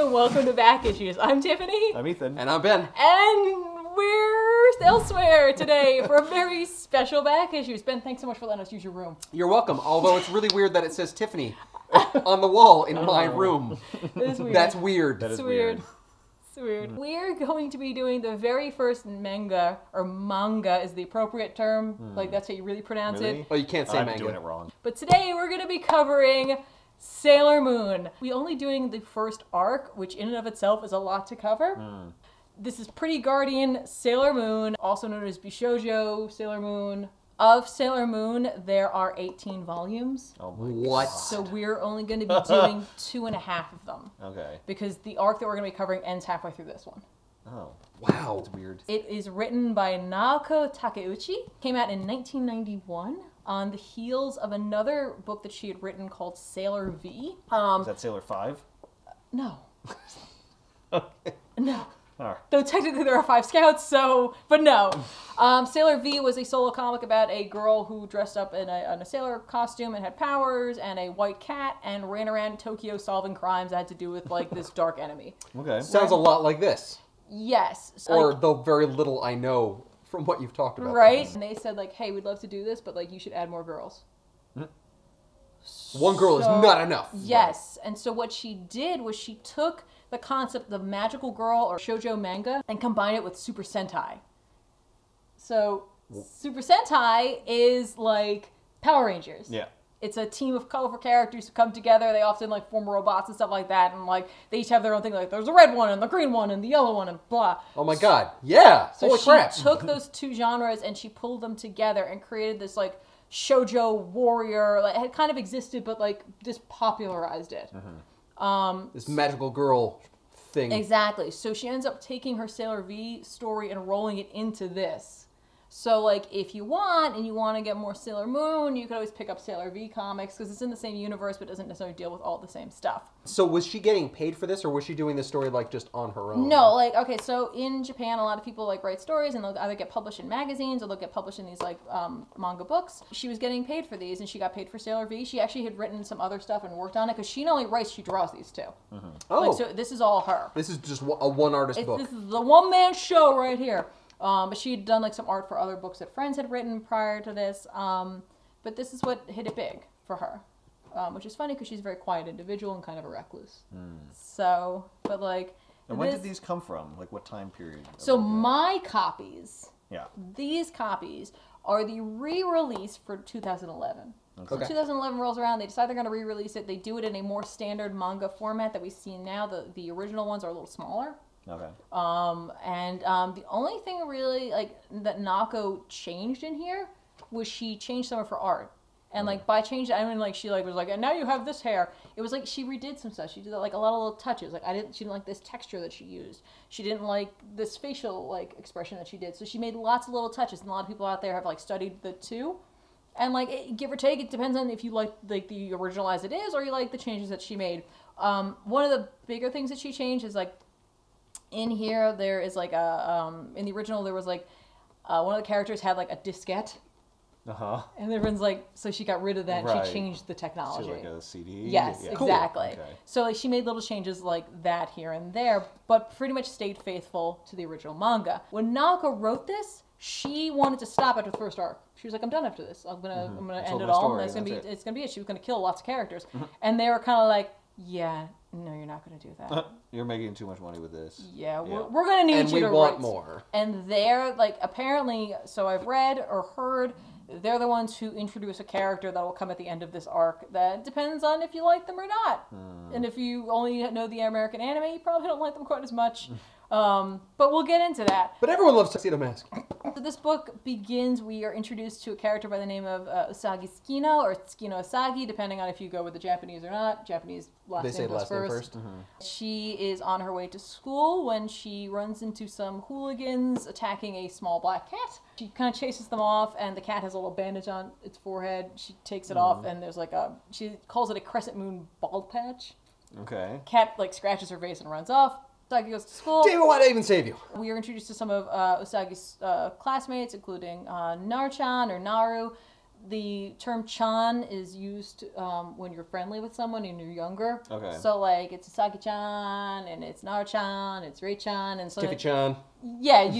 and welcome to Back Issues. I'm Tiffany. I'm Ethan. And I'm Ben. And we're elsewhere today for a very special Back Issues. Ben, thanks so much for letting us use your room. You're welcome, although it's really weird that it says Tiffany on the wall in my room. That is weird. That's weird. That is weird. It's weird. We're going to be doing the very first manga, or manga is the appropriate term. Like, that's how you really pronounce it. Oh, you can't say I'm manga. doing it wrong. But today we're going to be covering Sailor Moon. We're only doing the first arc, which in and of itself is a lot to cover. This is Pretty Guardian Sailor Moon, also known as Bishoujo Sailor Moon. Of Sailor Moon, there are 18 volumes. Oh my What? God. So we're only going to be doing 2.5 of them. Okay. Because the arc that we're going to be covering ends halfway through this one. Oh. Wow. That's weird. It is written by Naoko Takeuchi. Came out in 1991 on the heels of another book that she had written called Sailor V. Is that Sailor 5? No. Okay. No. Alright. Though technically there are 5 scouts, so, but no. Sailor V was a solo comic about a girl who dressed up in a sailor costume and had powers and a white cat and ran around Tokyo solving crimes that had to do with, like, this dark enemy. Okay. Sounds a lot like this. Yes. So, Or like, the very little I know from what you've talked about. right? And they said, like, hey, we'd love to do this, but, like, you should add more girls. One girl is not enough. Yes. And so what she did was she took the concept of magical girl or shoujo manga and combined it with Super Sentai. So Super Sentai is like Power Rangers. Yeah. It's a team of colorful characters who come together. They often like form robots and stuff like that. And like they each have their own thing. Like there's the red one and the green one and the yellow one and blah. Oh my god. Yeah. So Holy she crap. took those two genres and she pulled them together and created this like shoujo warrior. Like, it had kind of existed, but like just popularized it. This magical girl thing. Exactly. So she ends up taking her Sailor V story and rolling it into this. So, like, if you want, and you want to get more Sailor Moon, you could always pick up Sailor V comics, because it's in the same universe, but doesn't necessarily deal with all the same stuff. So was she getting paid for this, or was she doing this story, like, just on her own? No, like, okay, so in Japan, a lot of people, like, write stories, and they'll either get published in magazines, or they'll get published in these, like, manga books. She was getting paid for these, and she got paid for Sailor V. She actually had written some other stuff and worked on it, because she not only writes, she draws these too. Oh. Like, so this is all her. This is just a one-artist book. This is the one-man show right here. But she had done like some art for other books that friends had written prior to this. But this is what hit it big for her, which is funny because she's a very quiet individual and kind of a recluse. So, but like, And when did these come from? Like what time period? So my copies, Yeah. these copies are the re-release for 2011. So 2011 rolls around, they decide they're going to re-release it. They do it in a more standard manga format that we see now. The original ones are a little smaller. Okay. The only thing really like that Naoko changed in here was she changed some of her art. And like by changing, I mean like she like was like, and now you have this hair. It was like she redid some stuff. She did like a lot of little touches. Like she didn't like this texture that she used. She didn't like this facial like expression that she did. So she made lots of little touches. And a lot of people out there have like studied the two. And like give or take, it depends on if you like the original as it is or you like the changes that she made. One of the bigger things that she changed is like. In here, there is like a, in the original, there was like, one of the characters had like a diskette. And everyone's like, so she got rid of that and she changed the technology. So like a CD? Yes, Yeah. exactly. Cool. Okay. So like she made little changes like that here and there, but pretty much stayed faithful to the original manga. When Naoko wrote this, she wanted to stop after the first arc. She was like, I'm done after this. I'm gonna end it all. Story, And that's it's gonna be it. She was gonna kill lots of characters. And they were kind of like, yeah, no, you're not gonna do that. You're making too much money with this. Yeah, we're gonna need you to write. And we want more. And they're like apparently, so I've read or heard, they're the ones who introduce a character that will come at the end of this arc. That depends on if you like them or not. And if you only know the American anime, you probably don't like them quite as much. But we'll get into that. But everyone loves Tuxedo Mask. So this book begins, we are introduced to a character by the name of Usagi Tsukino, or Tsukino Usagi, depending on if you go with the Japanese or not. Japanese last They name say goes last name first. first. She is on her way to school when she runs into some hooligans attacking a small black cat. She kind of chases them off, and the cat has a little bandage on its forehead. She takes it off, and there's like she calls it a crescent moon bald patch. Okay. Cat like scratches her face and runs off. Usagi goes to school. David, why'd I even save you? We are introduced to some of Usagi's classmates, including Nar-chan or Naru. the term chan is used when you're friendly with someone and you're younger. Okay. So like it's Usagi-chan and it's Nara-chan, it's Rei-chan, and so Tiffy-chan. yeah,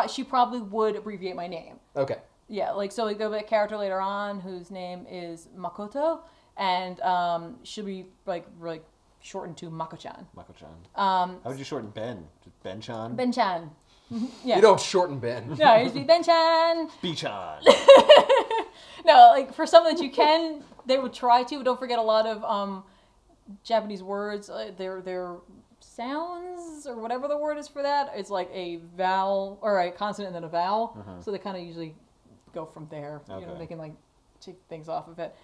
she probably would abbreviate my name. Okay. Yeah, like so like, there'll be a character later on whose name is Makoto, and she'll be like shortened to Mako-chan. Mako-chan. How would you shorten Ben? Just Ben-chan? Ben-chan. Yeah. You don't shorten Ben. No, it'd be Ben-chan. B-chan. No, like for something that you can, they would try to. But don't forget a lot of Japanese words. Their sounds or whatever the word is for that. It's like a vowel or a consonant and then a vowel. So they kind of usually go from there. Okay. You know, they can like take things off of it.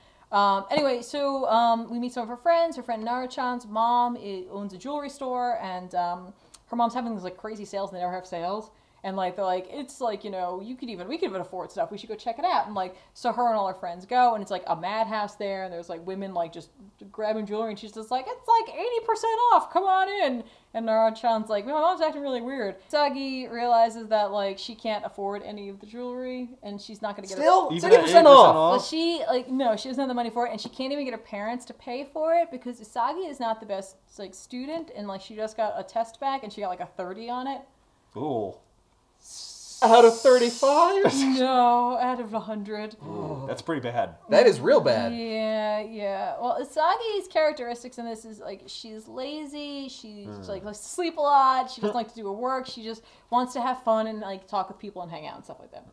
Anyway, so we meet some of her friends. Her friend Nara-chan's mom owns a jewelry store, and her mom's having these like crazy sales, and they never have sales. And like they're like, it's like, you know, we could even afford stuff. We should go check it out. And like, so her and all her friends go, and it's like a madhouse there, and there's like women like just grabbing jewelry, and she's just like, it's like 80% off. Come on in. And Nara-chan's like, my mom's acting really weird. Usagi realizes that like she can't afford any of the jewelry, and she's not gonna get Still, Even 30% at 80% off. Well, she no, she doesn't have the money for it, and she can't even get her parents to pay for it because Usagi is not the best like student, and like she just got a test back, and she got like a 30 on it. Ooh. Out of 35? No, out of 100. That's pretty bad. That is real bad. Yeah. Well, Usagi's characteristics in this is like she's lazy. She's like likes to sleep a lot. She doesn't like to do her work. She just wants to have fun and like talk with people and hang out and stuff like that.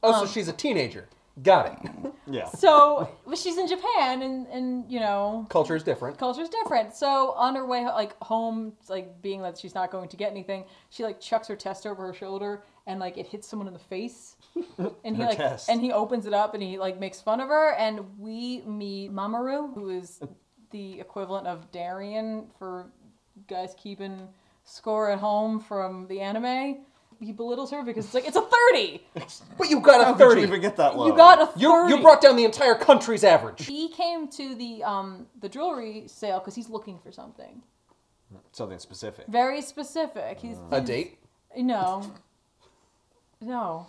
Oh, so she's a teenager. Got it. Yeah. So, but she's in Japan, and you know, Culture is different. culture's different. So on her way like home, like being that she's not going to get anything, she like chucks her test over her shoulder, and like it hits someone in the face. And he Her like test. and he opens it up and he like makes fun of her, and we meet Mamoru, who is the equivalent of Darien for guys keeping score at home from the anime. He belittles her because it's like, it's a 30. But you got a How could 30. you even get that low? You got a 30. You brought down the entire country's average. He came to the jewelry sale because he's looking for something Something specific. very specific. He's A date? No. But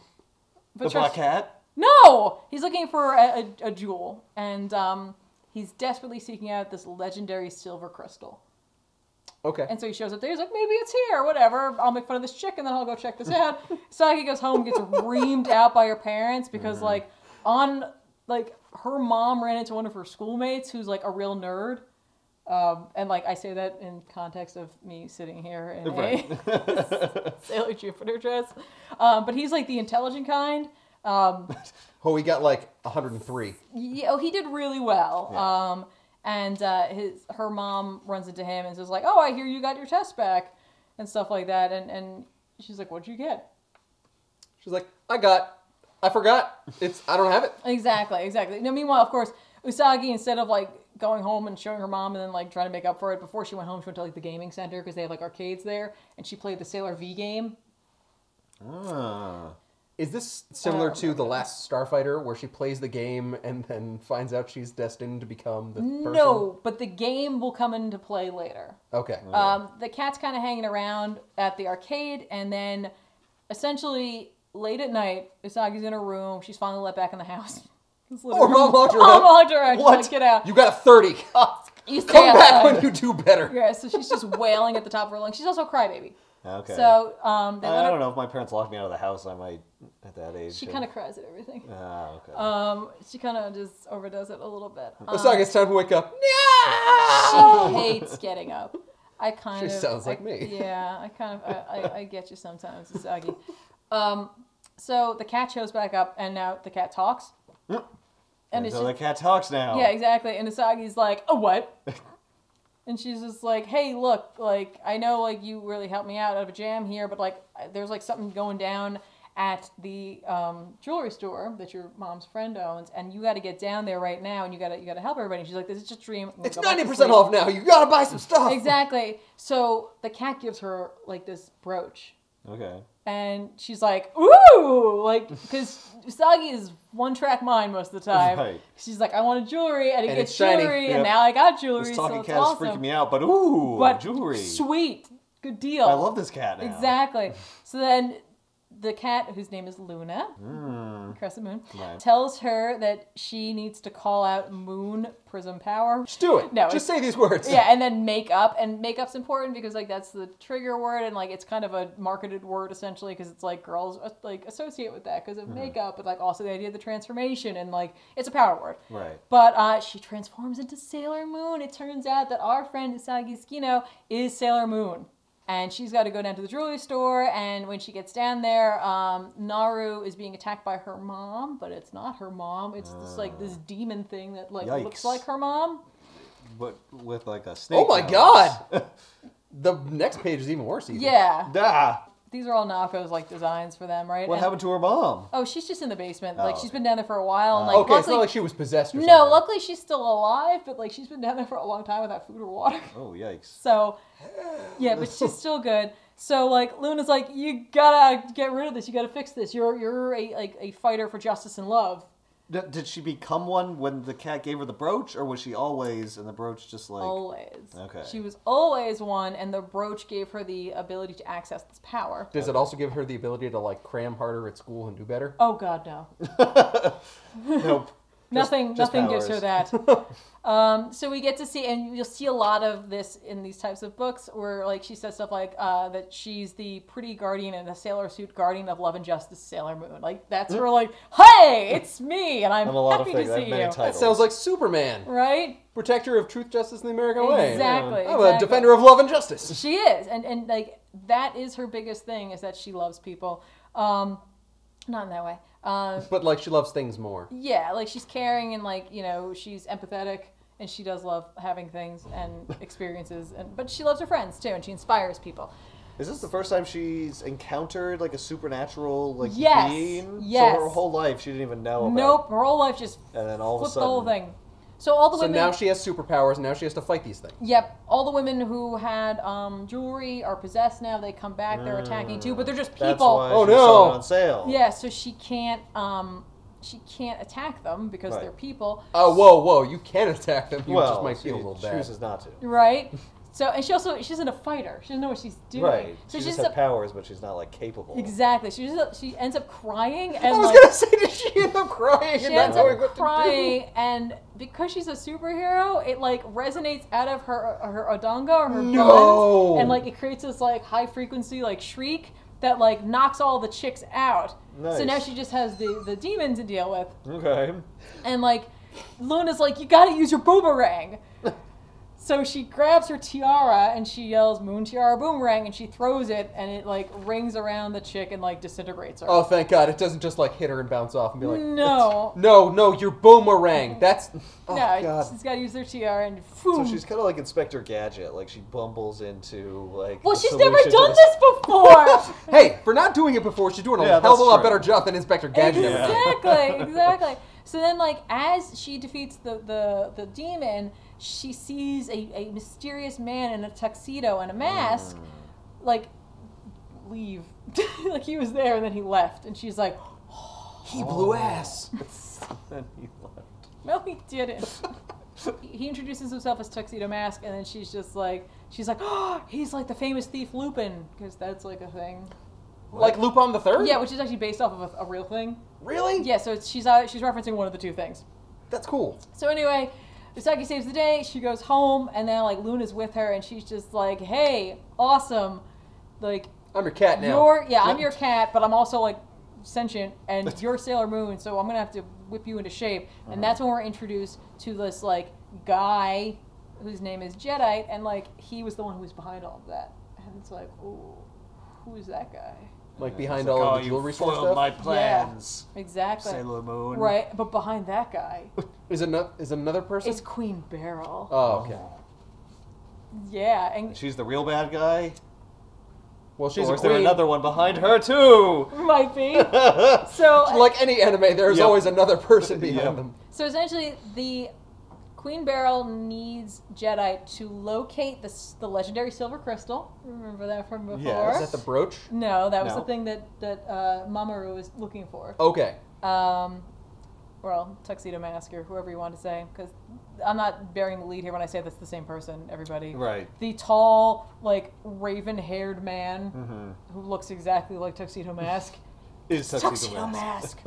The black cat? No, he's looking for a jewel, and he's desperately seeking out this legendary silver crystal. Okay. And so he shows up there. He's like, maybe it's here, whatever. I'll make fun of this chick, and then I'll go check this out. Saki goes home, gets reamed out by her parents because, like, her mom ran into one of her schoolmates who's like a real nerd. And like I say that in context of me sitting here in a Sailor Jupiter dress. But he's like the intelligent kind. Oh, he got like 103. Yeah, he did really well. Yeah. And her mom runs into him and says like, "Oh, I hear you got your test back," and stuff like that. And she's like, "What'd you get?" She's like, I forgot. I don't have it. Exactly. Now, meanwhile, of course, Usagi, instead of like going home and showing her mom and then like trying to make up for it, before she went home, she went to like the gaming center because they have like arcades there, and she played the Sailor V game. Ah. Is this similar to The Last Starfighter, where she plays the game and then finds out she's destined to become the person? No, but the game will come into play later. Okay. The cat's kind of hanging around at the arcade, and then essentially late at night, Usagi's in her room. She's finally let back in the house. Oh, Mom locked her Mom out. locked her out. She's What? like, get out. You got a 30. You stay Come back outside. when you do better. Yeah, so she's just wailing at the top of her lungs. She's also a crybaby. Okay. So they I let her, don't know if my parents locked me out of the house. I might at that age. she kind of cries at everything. Ah, okay. She kind of just overdoes it a little bit. Usagi, it's time to wake up. She hates getting up. I kind She of sounds like me. Yeah, I get you sometimes, Usagi. So the cat shows back up, and now the cat talks. And it's so the just, cat talks now. yeah, exactly. And Usagi's like, "Oh, what?" And she's just like, "Hey, look, like, I know, like, you really helped me out of a jam here, but, like, there's, like, something going down at the jewelry store that your mom's friend owns, and you got to get down there right now, and you got to help everybody." And she's like, "This is just a dream. It's 90% off now. You gotta buy some stuff. Exactly. So the cat gives her, like, this brooch. Okay. And she's like, ooh, like, because Usagi is one-track mind most of the time. Right. She's like, I wanted jewelry, I didn't And get it's shiny. jewelry, Yep. and now I got jewelry, This so talking it's cat awesome. is freaking me out, but ooh, But jewelry. sweet, good deal. I love this cat now. Exactly. So then the cat, whose name is Luna, Crescent Moon, Right. tells her that she needs to call out Moon Prism Power. Just do it. No, Just say these words. Yeah, and then make up. And makeup's important because, like, that's the trigger word, and, like, it's kind of a marketed word, essentially, because it's, like, girls, like, associate with that because of makeup, but, like, also the idea of the transformation, and, like, it's a power word. Right. But she transforms into Sailor Moon. It turns out that our friend Usagi Tsukino is Sailor Moon. And she's got to go down to the jewelry store, and when she gets down there, Naru is being attacked by her mom, but it's not her mom. It's this, like, this demon thing that, like, Yikes. looks like her mom. But with like a snake. Oh my nose. god! The next page is even worse. Even. Yeah. Ah! These are all Nako's, like, designs for them, right? What happened to her mom? Oh, she's just in the basement. Oh, Like, she's okay. been down there for a while. And, like, Okay, it's luckily, not like she was possessed or no, something. luckily she's still alive, but, like, she's been down there for a long time without food or water. Oh, yikes. So, yeah, but she's still good. So, like, Luna's like, you gotta get rid of this. You gotta fix this. You're a fighter for justice and love. Did she become one when the cat gave her the brooch, or was she always, and the brooch just like... Always. Okay. She was always one, and the brooch gave her the ability to access this power. Does it also give her the ability to like cram harder at school and do better? Oh, God, no. Nope. Nothing just gives her powers. that. So we get to see, and you'll see a lot of this in these types of books, where, like, she says stuff like that she's the pretty guardian in a sailor suit, guardian of love and justice, Sailor Moon. Like, that's her, like, hey, it's me, and I'm a lot of happy to things. I have see many you. titles. That sounds like Superman, Right? protector of truth, justice, and the American way. Exactly. I'm a defender of love and justice. She is, and like, that is her biggest thing, is that she loves people. Not in that way. But like she loves things more. Yeah, like, she's caring, and, like, you know, she's empathetic, and she does love having things and experiences, but she loves her friends too, and she inspires people. Is this the first time she's encountered like a supernatural like Yes, being? yes. So her whole life she didn't even know about. Nope, her whole life just And then all of a flipped the whole sudden- thing. So all the So women. now she has superpowers, and now she has to fight these things. Yep, all the women who had jewelry are possessed now. They come back. They're attacking too, but they're just people. That's why Oh, she no. saw it on sale. Yeah, so she can't attack them because Right. they're people. Oh, whoa! You can attack them. You Well, just might she feel a little bad. chooses not to. Right? So, and she isn't a fighter. She doesn't know what she's doing. Right. So she she's just has powers, but she's not like capable. exactly. She ends up crying, and I was like, gonna say, did she end up crying she and not ends up knowing what crying, and because she's a superhero, it like resonates out of her odonga or her No. bones, and like it creates this like high frequency like shriek that like knocks all the chicks out. Nice. So now she just has the demon to deal with, Okay. and like Luna's like, you gotta use your boomerang. So she grabs her tiara and she yells, "Moon Tiara Boomerang," and she throws it, and it like rings around the chick and like disintegrates her. Oh, thank God! It doesn't just like hit her and bounce off and be like, No. no, your boomerang. That's oh No, God. she's got to use their tiara and boom. So she's kind of like Inspector Gadget. Like she bumbles into like. Well, the she's never solution to done this before. Hey, for not doing it before, she's doing a Yeah, hell of a that's lot true. better job than Inspector Gadget ever did. Exactly. So then, like, as she defeats the demon, she sees a mysterious man in a tuxedo and a mask, like, leave. Like, he was there and then he left, and she's like, He blew ass. And he left. no, he didn't. He introduces himself as Tuxedo Mask, and then she's like, oh, he's like the famous thief Lupin, because that's like a thing. Like Lupin the Third? Yeah, which is actually based off of a real thing. Really? Yeah, so she's referencing one of the two things. That's cool. So anyway, Usagi saves the day. She goes home, and then like Luna's with her, and she's just like, "Hey, awesome! Like I'm your cat now. I'm your cat, but I'm also like sentient, and you're Sailor Moon, so I'm gonna have to whip you into shape." And that's when we're introduced to this like guy whose name is Jedi, and like he was the one who was behind all of that. And it's like, ooh, who is that guy? Like behind It's like, all oh, of the jewelry you store foiled stuff. my plans. Exactly. Sailor Moon. Right, but behind that guy Is another person? is Queen Beryl. Oh, okay. Yeah, and She's the real bad guy. Well, she's Or a is there queen. another one behind her too? might be. So Like any anime, there's Yep. always another person behind Yep. them. So essentially, the Queen Beryl needs Jedi to locate the legendary silver crystal. Remember that from before? Yes. Is that the brooch? No, that was No. the thing that Mamoru was looking for. Okay. Or well, Tuxedo Mask or whoever you want to say, because I'm not bearing the lead here when I say that's the same person, everybody. Right. The tall, like, raven-haired man who looks exactly like Tuxedo Mask. Is Tuxedo Mask.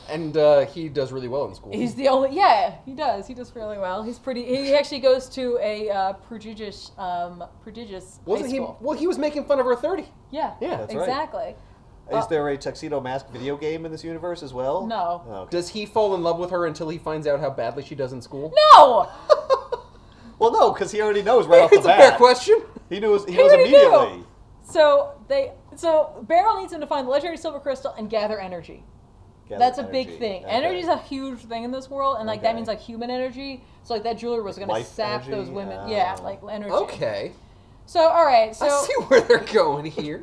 And he does really well in school. He's the only, yeah, he does. He does fairly well. He's pretty, he actually goes to a prodigious high school. Well, he was making fun of her 30. Yeah, That's right. exactly. Is there a Tuxedo Mask video game in this universe as well? No. Oh, okay. Does he fall in love with her until he finds out how badly she does in school? No! Well, no, because he already knows right off the It's a bat. fair question. He knows already immediately. knew. So Beryl needs him to find the legendary silver crystal and gather energy. That's a big thing. Okay. Energy is a huge thing in this world, and like that Okay. means like human energy. So like that jeweler was Like gonna life sap energy? those women. Oh. Yeah, like energy. Okay. So all right. So I see where they're going here.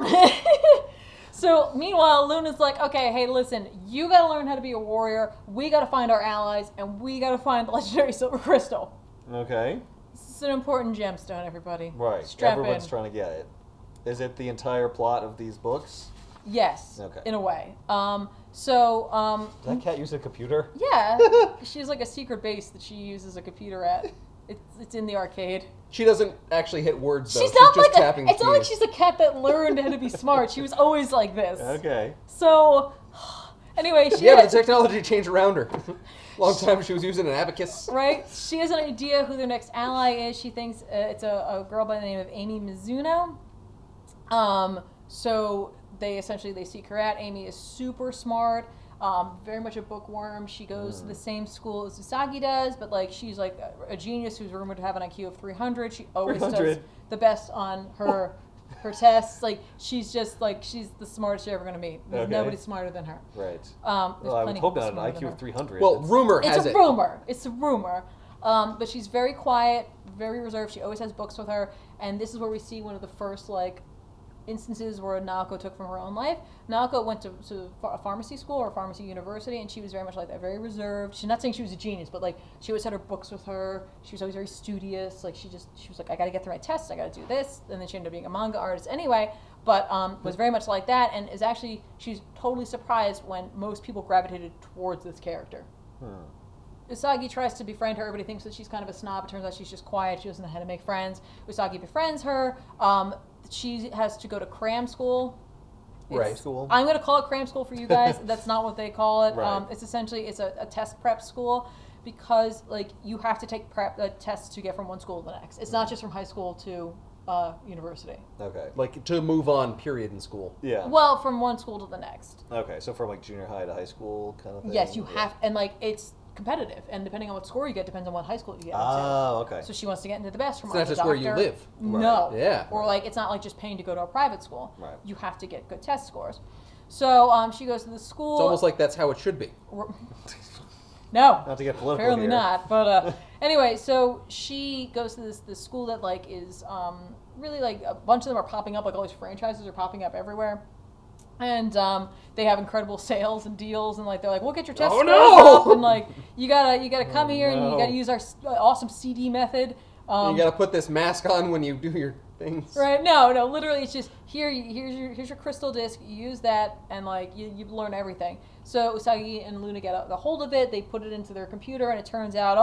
So meanwhile, Luna's like, okay, hey, listen, you gotta learn how to be a warrior. We gotta find our allies, and we gotta find the legendary silver crystal. Okay. This is an important gemstone, everybody. Right. Strap Everyone's in. trying to get it. Is it the entire plot of these books? Yes. Okay. In a way. Does that cat use a computer? Yeah, she has like a secret base that she uses a computer at. It's in the arcade. She doesn't actually hit words, though. She's not just like tapping it's not like keys. she's a cat that learned how to be smart. She was always like this. Okay. So, anyway, she Yeah, but has, the technology changed around her. Long time she was using an abacus. right? She has an idea who their next ally is. She thinks it's a girl by the name of Amy Mizuno. So they seek her out. Amy is super smart. Very much a bookworm. She goes to the same school as Usagi does, but like she's like a genius who's rumored to have an IQ of 300. She always does 300. the best on her tests. Like she's the smartest you're ever gonna meet. There's Okay. nobody smarter than her. Right. There's Well, I would plenty hope of not people an smarter than IQ her. of 300. Well, rumor It's has a it. rumor. It's a rumor. But she's very quiet, very reserved. She always has books with her, and this is where we see one of the first like instances where Naoko took from her own life. Naoko went to a pharmacy school or pharmacy university, and she was very much like that, very reserved. She's not saying she was a genius, but like she always had her books with her. She was always very studious. Like she was like, I got to get through my tests. I got to do this, and then she ended up being a manga artist anyway. But was very much like that, and she's totally surprised when most people gravitated towards this character. Usagi tries to befriend her. Everybody thinks that she's kind of a snob. It turns out she's just quiet. She doesn't know how to make friends. Usagi befriends her. She has to go to cram school. Right. School. I'm going to call it cram school for you guys. That's not what they call it. Right. It's essentially a test prep school because like you have to take tests to get from one school to the next. It's not just from high school to university. Okay. Like, to move on, period, in school. Yeah. Well, from one school to the next. Okay, so from like junior high to high school kind of thing? Yes, you Yeah. have, and like it's competitive, and depending on what score you get, depends on what high school you get into. Oh, okay. So she wants to get into the best from It's like not a just where you doctor. live. No. Yeah. Or like it's not like just paying to go to a private school. Right. You have to get good test scores. So she goes to the school. It's almost like that's how it should be. No. Not to get political Apparently here. not. But anyway, so she goes to this school that like is really like a bunch of them are popping up. Like all these franchises are popping up everywhere. And they have incredible sales and deals, and like they're like, we'll get your test scores up, and like you gotta come here and you gotta use our awesome CD method. You gotta put this mask on when you do your things. Right? No, literally, it's just here's your crystal disc. You use that, and like you learn everything. So Usagi and Luna get a hold of it. They put it into their computer, and it turns out,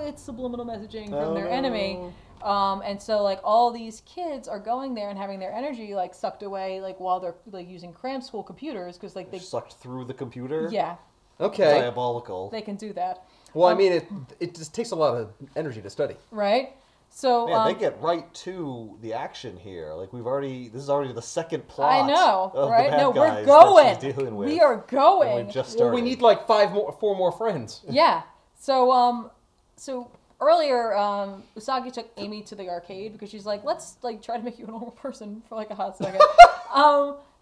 it's subliminal messaging from their enemy. And so like all these kids are going there and having their energy like sucked away like while they're like using cram school computers because like they Sucked through the computer? yeah Okay. Diabolical. they can do that. Well, I mean, it just takes a lot of energy to study. Right. So Man, they get right to the action here. Like this is already the second plot. I know, of right? The bad No, guys we're that going. she's dealing with. We are going. And we've just Well, started. we need like 4 more friends. Yeah. So earlier, Usagi took Amy to the arcade because she's like, let's like try to make you a normal person for like a hot second.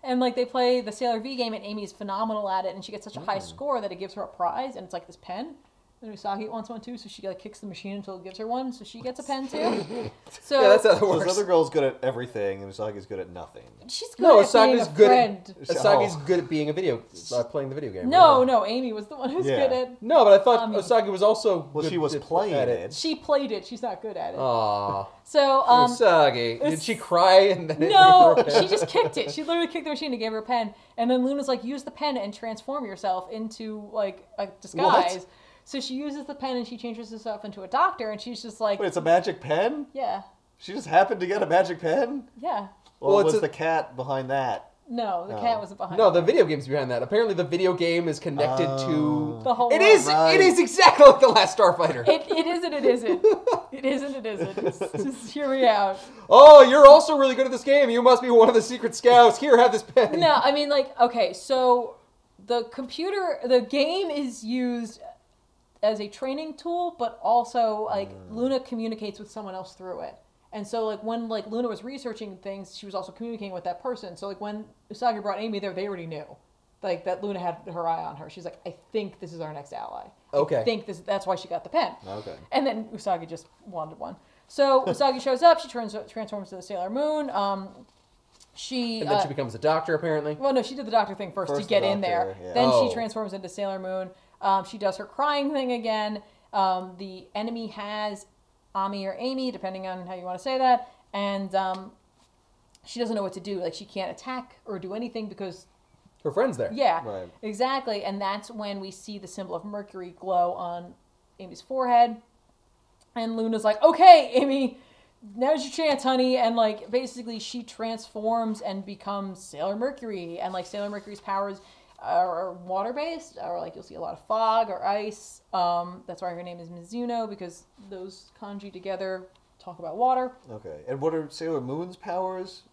And like they play the Sailor V game, and Amy's phenomenal at it, and she gets such a high score that it gives her a prize, and it's like this pen. And Usagi wants one too, so she like kicks the machine until it gives her one, so she gets a pen too. So Yeah, that's how it So works. this other girl's good at everything, and Usagi's good at nothing. she's good No, at being Usagi's a good friend. Usagi's good at being playing the video game. No, right? no, Amy was the one who's Yeah. good at. No, but I thought Tommy. Usagi was also Well, good she was at playing at it. She played it. She's not good at it. Aww. So Usagi. Did she cry and then no, it gave her a she just kicked it. She literally kicked the machine and gave her a pen. And then Luna's like, use the pen and transform yourself into like a disguise. What? So she uses the pen and she changes herself into a doctor. And she's just like, Wait, it's a magic pen? yeah, She just happened to get a magic pen? yeah. Well, it's was a- the cat behind that? No, the No. cat wasn't behind. No, it. the video game's behind that. Apparently, the video game is connected to The whole It world. is. Right. It is exactly like the Last Starfighter. It isn't. It isn't. It isn't. It isn't. Just hear me out. Oh, you're also really good at this game. You must be one of the secret scouts. Here, have this pen. No, I mean, like, okay, so the game is used as a training tool, but also, like, Luna communicates with someone else through it. And so, like, when, like, Luna was researching things, she was also communicating with that person. So, like, when Usagi brought Amy there, they already knew. Like, that Luna had her eye on her. She's like, I think this is our next ally. Okay. I think that's why she got the pen. Okay. And then Usagi just wanted one. So Usagi shows up. She transforms to the Sailor Moon. She And then she becomes a doctor, apparently. well, no, she did the doctor thing first to First get the in there. doctor, yeah. Then Oh. she transforms into Sailor Moon. She does her crying thing again. The enemy has Ami or Amy, depending on how you want to say that, and she doesn't know what to do. Like, she can't attack or do anything because Her friend's there. yeah, Right. exactly. And that's when we see the symbol of Mercury glow on Amy's forehead. And Luna's like, okay, Amy, now's your chance, honey. And, like, basically she transforms and becomes Sailor Mercury. And, like, Sailor Mercury's powers are water-based, or, like, you'll see a lot of fog or ice. That's why her name is Mizuno, because those kanji together talk about water. Okay. And what are Sailor Moon's powers?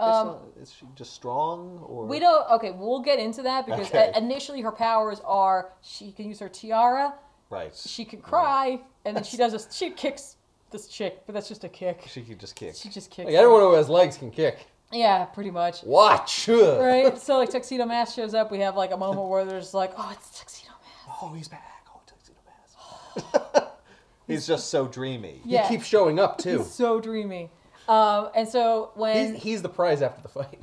Is she just strong? Or We don't, okay, we'll get into that, because Okay. initially her powers are she can use her tiara, Right. she can cry, and then she kicks this chick, but that's just a kick. She could just kick. She just kicks. Like, everyone who has legs can kick. Yeah, pretty much. Watch. Right? So, like, Tuxedo Mask shows up. We have, like, a moment where there's like, oh, it's Tuxedo Mask. Oh, he's back. Oh, Tuxedo Mask. He's just so dreamy. Yeah. He keeps showing up, too. He's so dreamy. And so when He's the prize after the fight.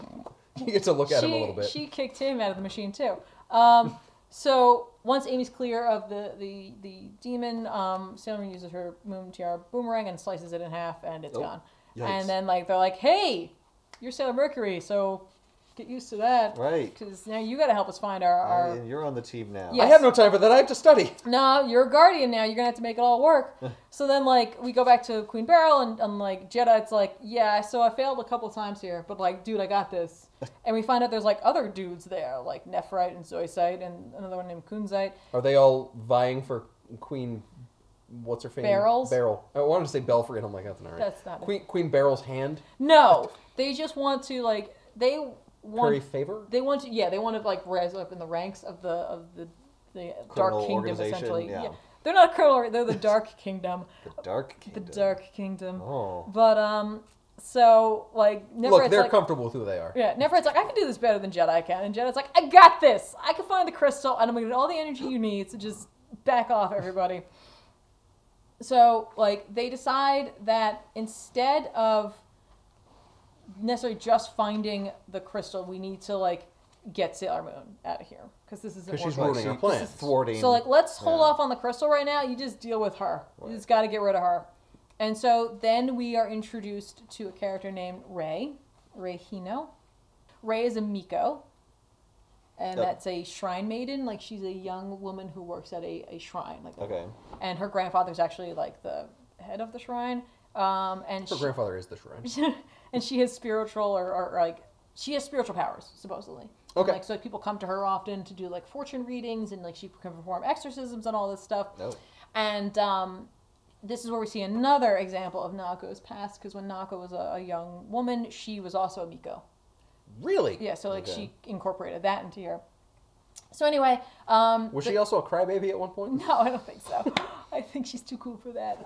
You get to look at him a little bit. she kicked him out of the machine, too. So once Amy's clear of the demon, Sailor Moon uses her Moon Tiara boomerang and slices it in half, and it's Oh, gone. yikes. And then, like, they're like, hey, you're Sailor Mercury, so get used to that. Right. Because now you got to help us find our And you're on the team now. Yeah. I have no time for that. I have to study. no, you're a guardian now. You're gonna have to make it all work. So then, like, we go back to Queen Beryl, and like Jed's like, yeah, so I failed a couple times here, but like, dude, I got this. And we find out there's like other dudes there, like Nephrite and Zoisite, and another one named Kunzite. Are they all vying for Queen? What's her name? Beryl. I wanted to say Belfry, and I'm like, that's not right. That's not it. Queen Beryl's hand. No, they just want to like they want Curry favor. they want to they want to like rise up in the ranks of the Dark Criminal Kingdom, organization, essentially. yeah. They're not criminal. They're the Dark Kingdom. The Dark Kingdom. The Dark Kingdom. Oh. But so like Nephrite's Look, they're like, comfortable with who they are. yeah, Nephrite's like, I can do this better than Jedi can, and Jedi's like, I got this. I can find the crystal, and I'm gonna get all the energy you need. So just back off, everybody. So like they decide that instead of necessarily just finding the crystal, we need to like get Sailor Moon out of here because this isn't 'Cause she's working. ruining our This plans. is thwarting. So like, let's hold Yeah. off on the crystal right now. You just deal with her. Right. You just got to get rid of her. And so then we are introduced to a character named Rei Hino. Rei is a Miko, and Yep. that's a shrine maiden. Like, she's a young woman who works at a shrine. Like, Okay. and her grandfather's actually like the head of the shrine. And Her she, grandfather is the shrine. and she has spiritual or like she has spiritual powers supposedly. Okay. And, like, so people come to her often to do like fortune readings, and like she can perform exorcisms and all this stuff. No. And this is where we see another example of Nako's past, because when Nako was a young woman, she was also a Miko. Really? Yeah, so like Okay. she incorporated that into her. So anyway, Was she also a crybaby at one point? no, I don't think so. I think she's too cool for that.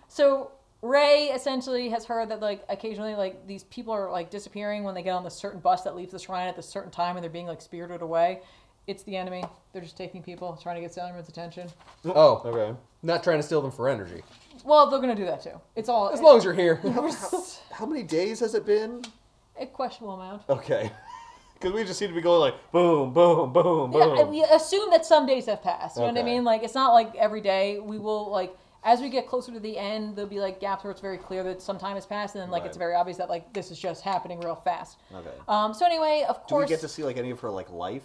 So Rei essentially has heard that like occasionally like these people are like disappearing when they get on the certain bus that leaves the shrine at the certain time, and they're being like spirited away. it's the enemy. They're just taking people, trying to get Sailor Moon's attention. Oh, Okay. not trying to steal them for energy. Well, they're gonna do that too. It's all As long as you're here. How many days has it been? a questionable amount. Okay. Because we just seem to be going like boom, boom, boom, boom. Yeah, we assume that some days have passed. You know what I Okay. mean? Like, it's not like every day. We will, like, as we get closer to the end, there'll be, like, gaps where it's very clear that some time has passed, and then, like, Right. it's very obvious that, like, this is just happening real fast. Okay. So anyway, of Do we course... get to see like any of her like life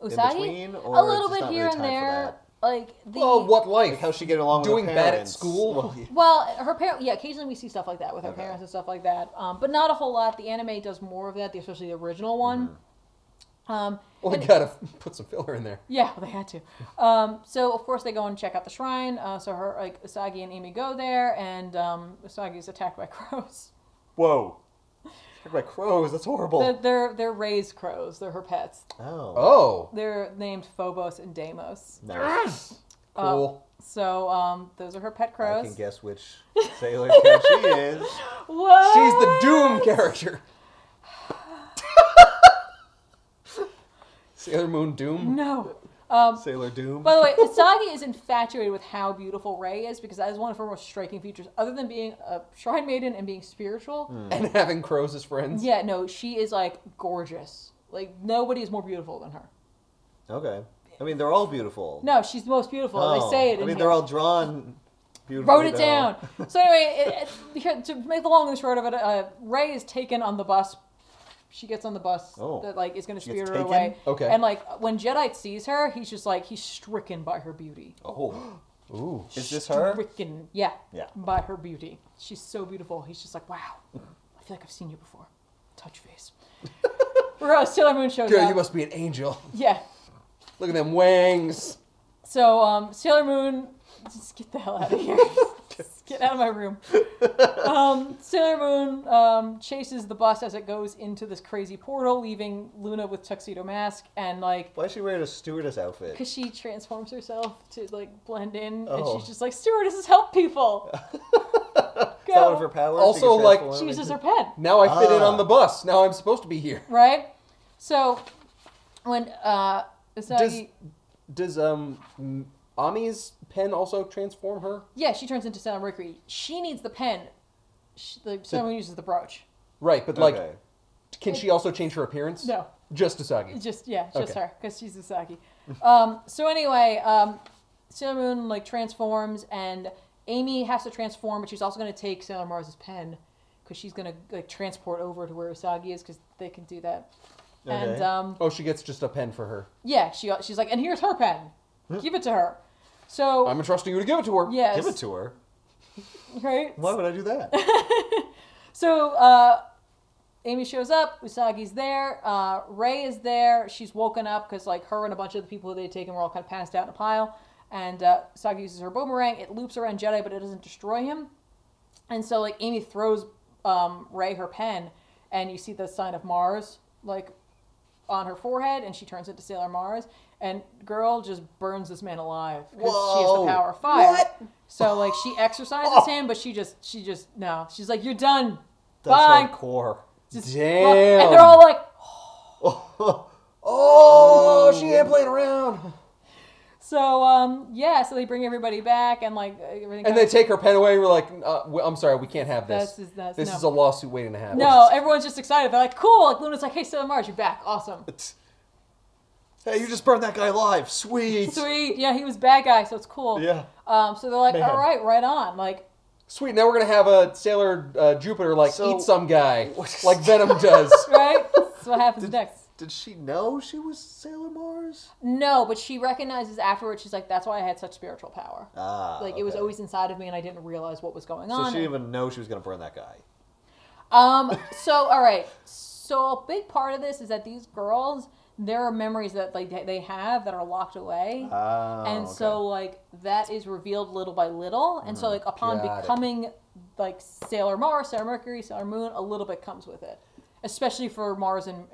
in Usagi? between, or A little just bit not here really and time for there. that? Like, the... Well, what life? Like how's she getting along Doing with her bad at parents? school? Well, yeah. Well, her parents, yeah, occasionally we see stuff like that with her Okay. parents and stuff like that. But not a whole lot. The anime does more of that, especially the original one. Well, we gotta put some filler in there. Yeah, they had to. So of course they go and check out the shrine. So her, like, Usagi and Amy go there, and Usagi's attacked by crows. Whoa. Talk about crows. That's horrible. They're raised crows. They're her pets. Oh. Oh, They're named Phobos and Deimos. Nice. cool. So those are her pet crows. I can guess which Sailor Cat she is. What? She's the Doom character. Sailor Moon Doom? No. Sailor Doom. By the way, Usagi is infatuated with how beautiful Rei is because that is one of her most striking features. Other than being a shrine maiden and being spiritual, And having crows as friends? yeah, no, she is like gorgeous. Like nobody is more beautiful than her. Okay. I mean, they're all beautiful. No, she's the most beautiful. Oh. They say it. I In mean, here. they're all drawn beautifully. Wrote it down. So anyway, here, to make the long and short of it, Rei is taken on the bus. She gets on the bus Oh. that like is going to She gets spirit her taken? away. Okay. And like when Jedi sees her, he's just like he's stricken by her beauty. Oh. Ooh. Is this her? Stricken, yeah. Yeah. By her beauty. She's so beautiful. He's just like, wow. I feel like I've seen you before. Touch face. Whereas Sailor Moon shows Girl, up. you must be an angel. Yeah. Look at them wangs. So Sailor Moon, just get the hell out of here. Just get out of my room. Sailor Moon chases the bus as it goes into this crazy portal, leaving Luna with tuxedo mask and like. Why is she wearing a stewardess outfit? Because she transforms herself to like blend in, and Oh. she's just like, stewardesses help people. Is that one of her powers? Also, She can like, transform She uses into- her pen, Now I fit in Ah. on the bus. Now I'm supposed to be here. right? So when Usagi, Does Ami's pen also transform her? yeah, she turns into Sailor Mercury. She needs the pen. Sailor Moon uses the brooch. Right, but like, Okay. can she also change her appearance? No. Just Usagi. Just Okay. her, because she's Usagi. So anyway, Sailor Moon like transforms, and Amy has to transform, but she's also going to take Sailor Mars's pen because she's going to like transport over to where Usagi is because they can do that. Okay. And Oh, she gets just a pen for her. yeah, she's like, and here's her pen, give it to her. So I'm entrusting you to give it to her. yes, Give it to her. right. Why would I do that? So Amy shows up. Usagi's there. Rei is there. She's woken up because like her and a bunch of the people that they'd taken were all kind of passed out in a pile. And Usagi uses her boomerang. It loops around Jedi, but it doesn't destroy him. And so like Amy throws Rei her pen, and you see the sign of Mars like on her forehead, and she turns into Sailor Mars. And girl just burns this man alive because she has the Whoa. power of fire. What? So like she exercises him, but she just no. She's like, you're done. That's Bye. hardcore. Just, Damn. and they're all like, Oh, she ain't playing around. so yeah. So they bring everybody back, and like everything. And they take her pen away. We're like, I'm sorry, we can't have this. That's This no. is a lawsuit waiting to happen. No, everyone's just excited. They're like, cool. Like Luna's like, hey, Sailor Mars, you're back. Awesome. Hey, you just burned that guy alive. Sweet. Sweet. Yeah, he was bad guy, so it's cool. Yeah. So they're like, Man. all right on. Like, Sweet. Now we're gonna have a Sailor Jupiter like So- eat some guy like Venom does. right? That's what happens next. Did she know she was Sailor Mars? No, but she recognizes afterwards. She's like, that's why I had such spiritual power. Ah. Like it was okay. always inside of me, and I didn't realize what was going So on. she didn't even know she was gonna burn that guy. So all right. So a big part of this is that these girls, there are memories that like they have that are locked away. Ah. And okay. so like that is revealed little by little. And so like upon Got it. becoming like Sailor Mars, Sailor Mercury, Sailor Moon, a little bit comes with it. Especially for Mars and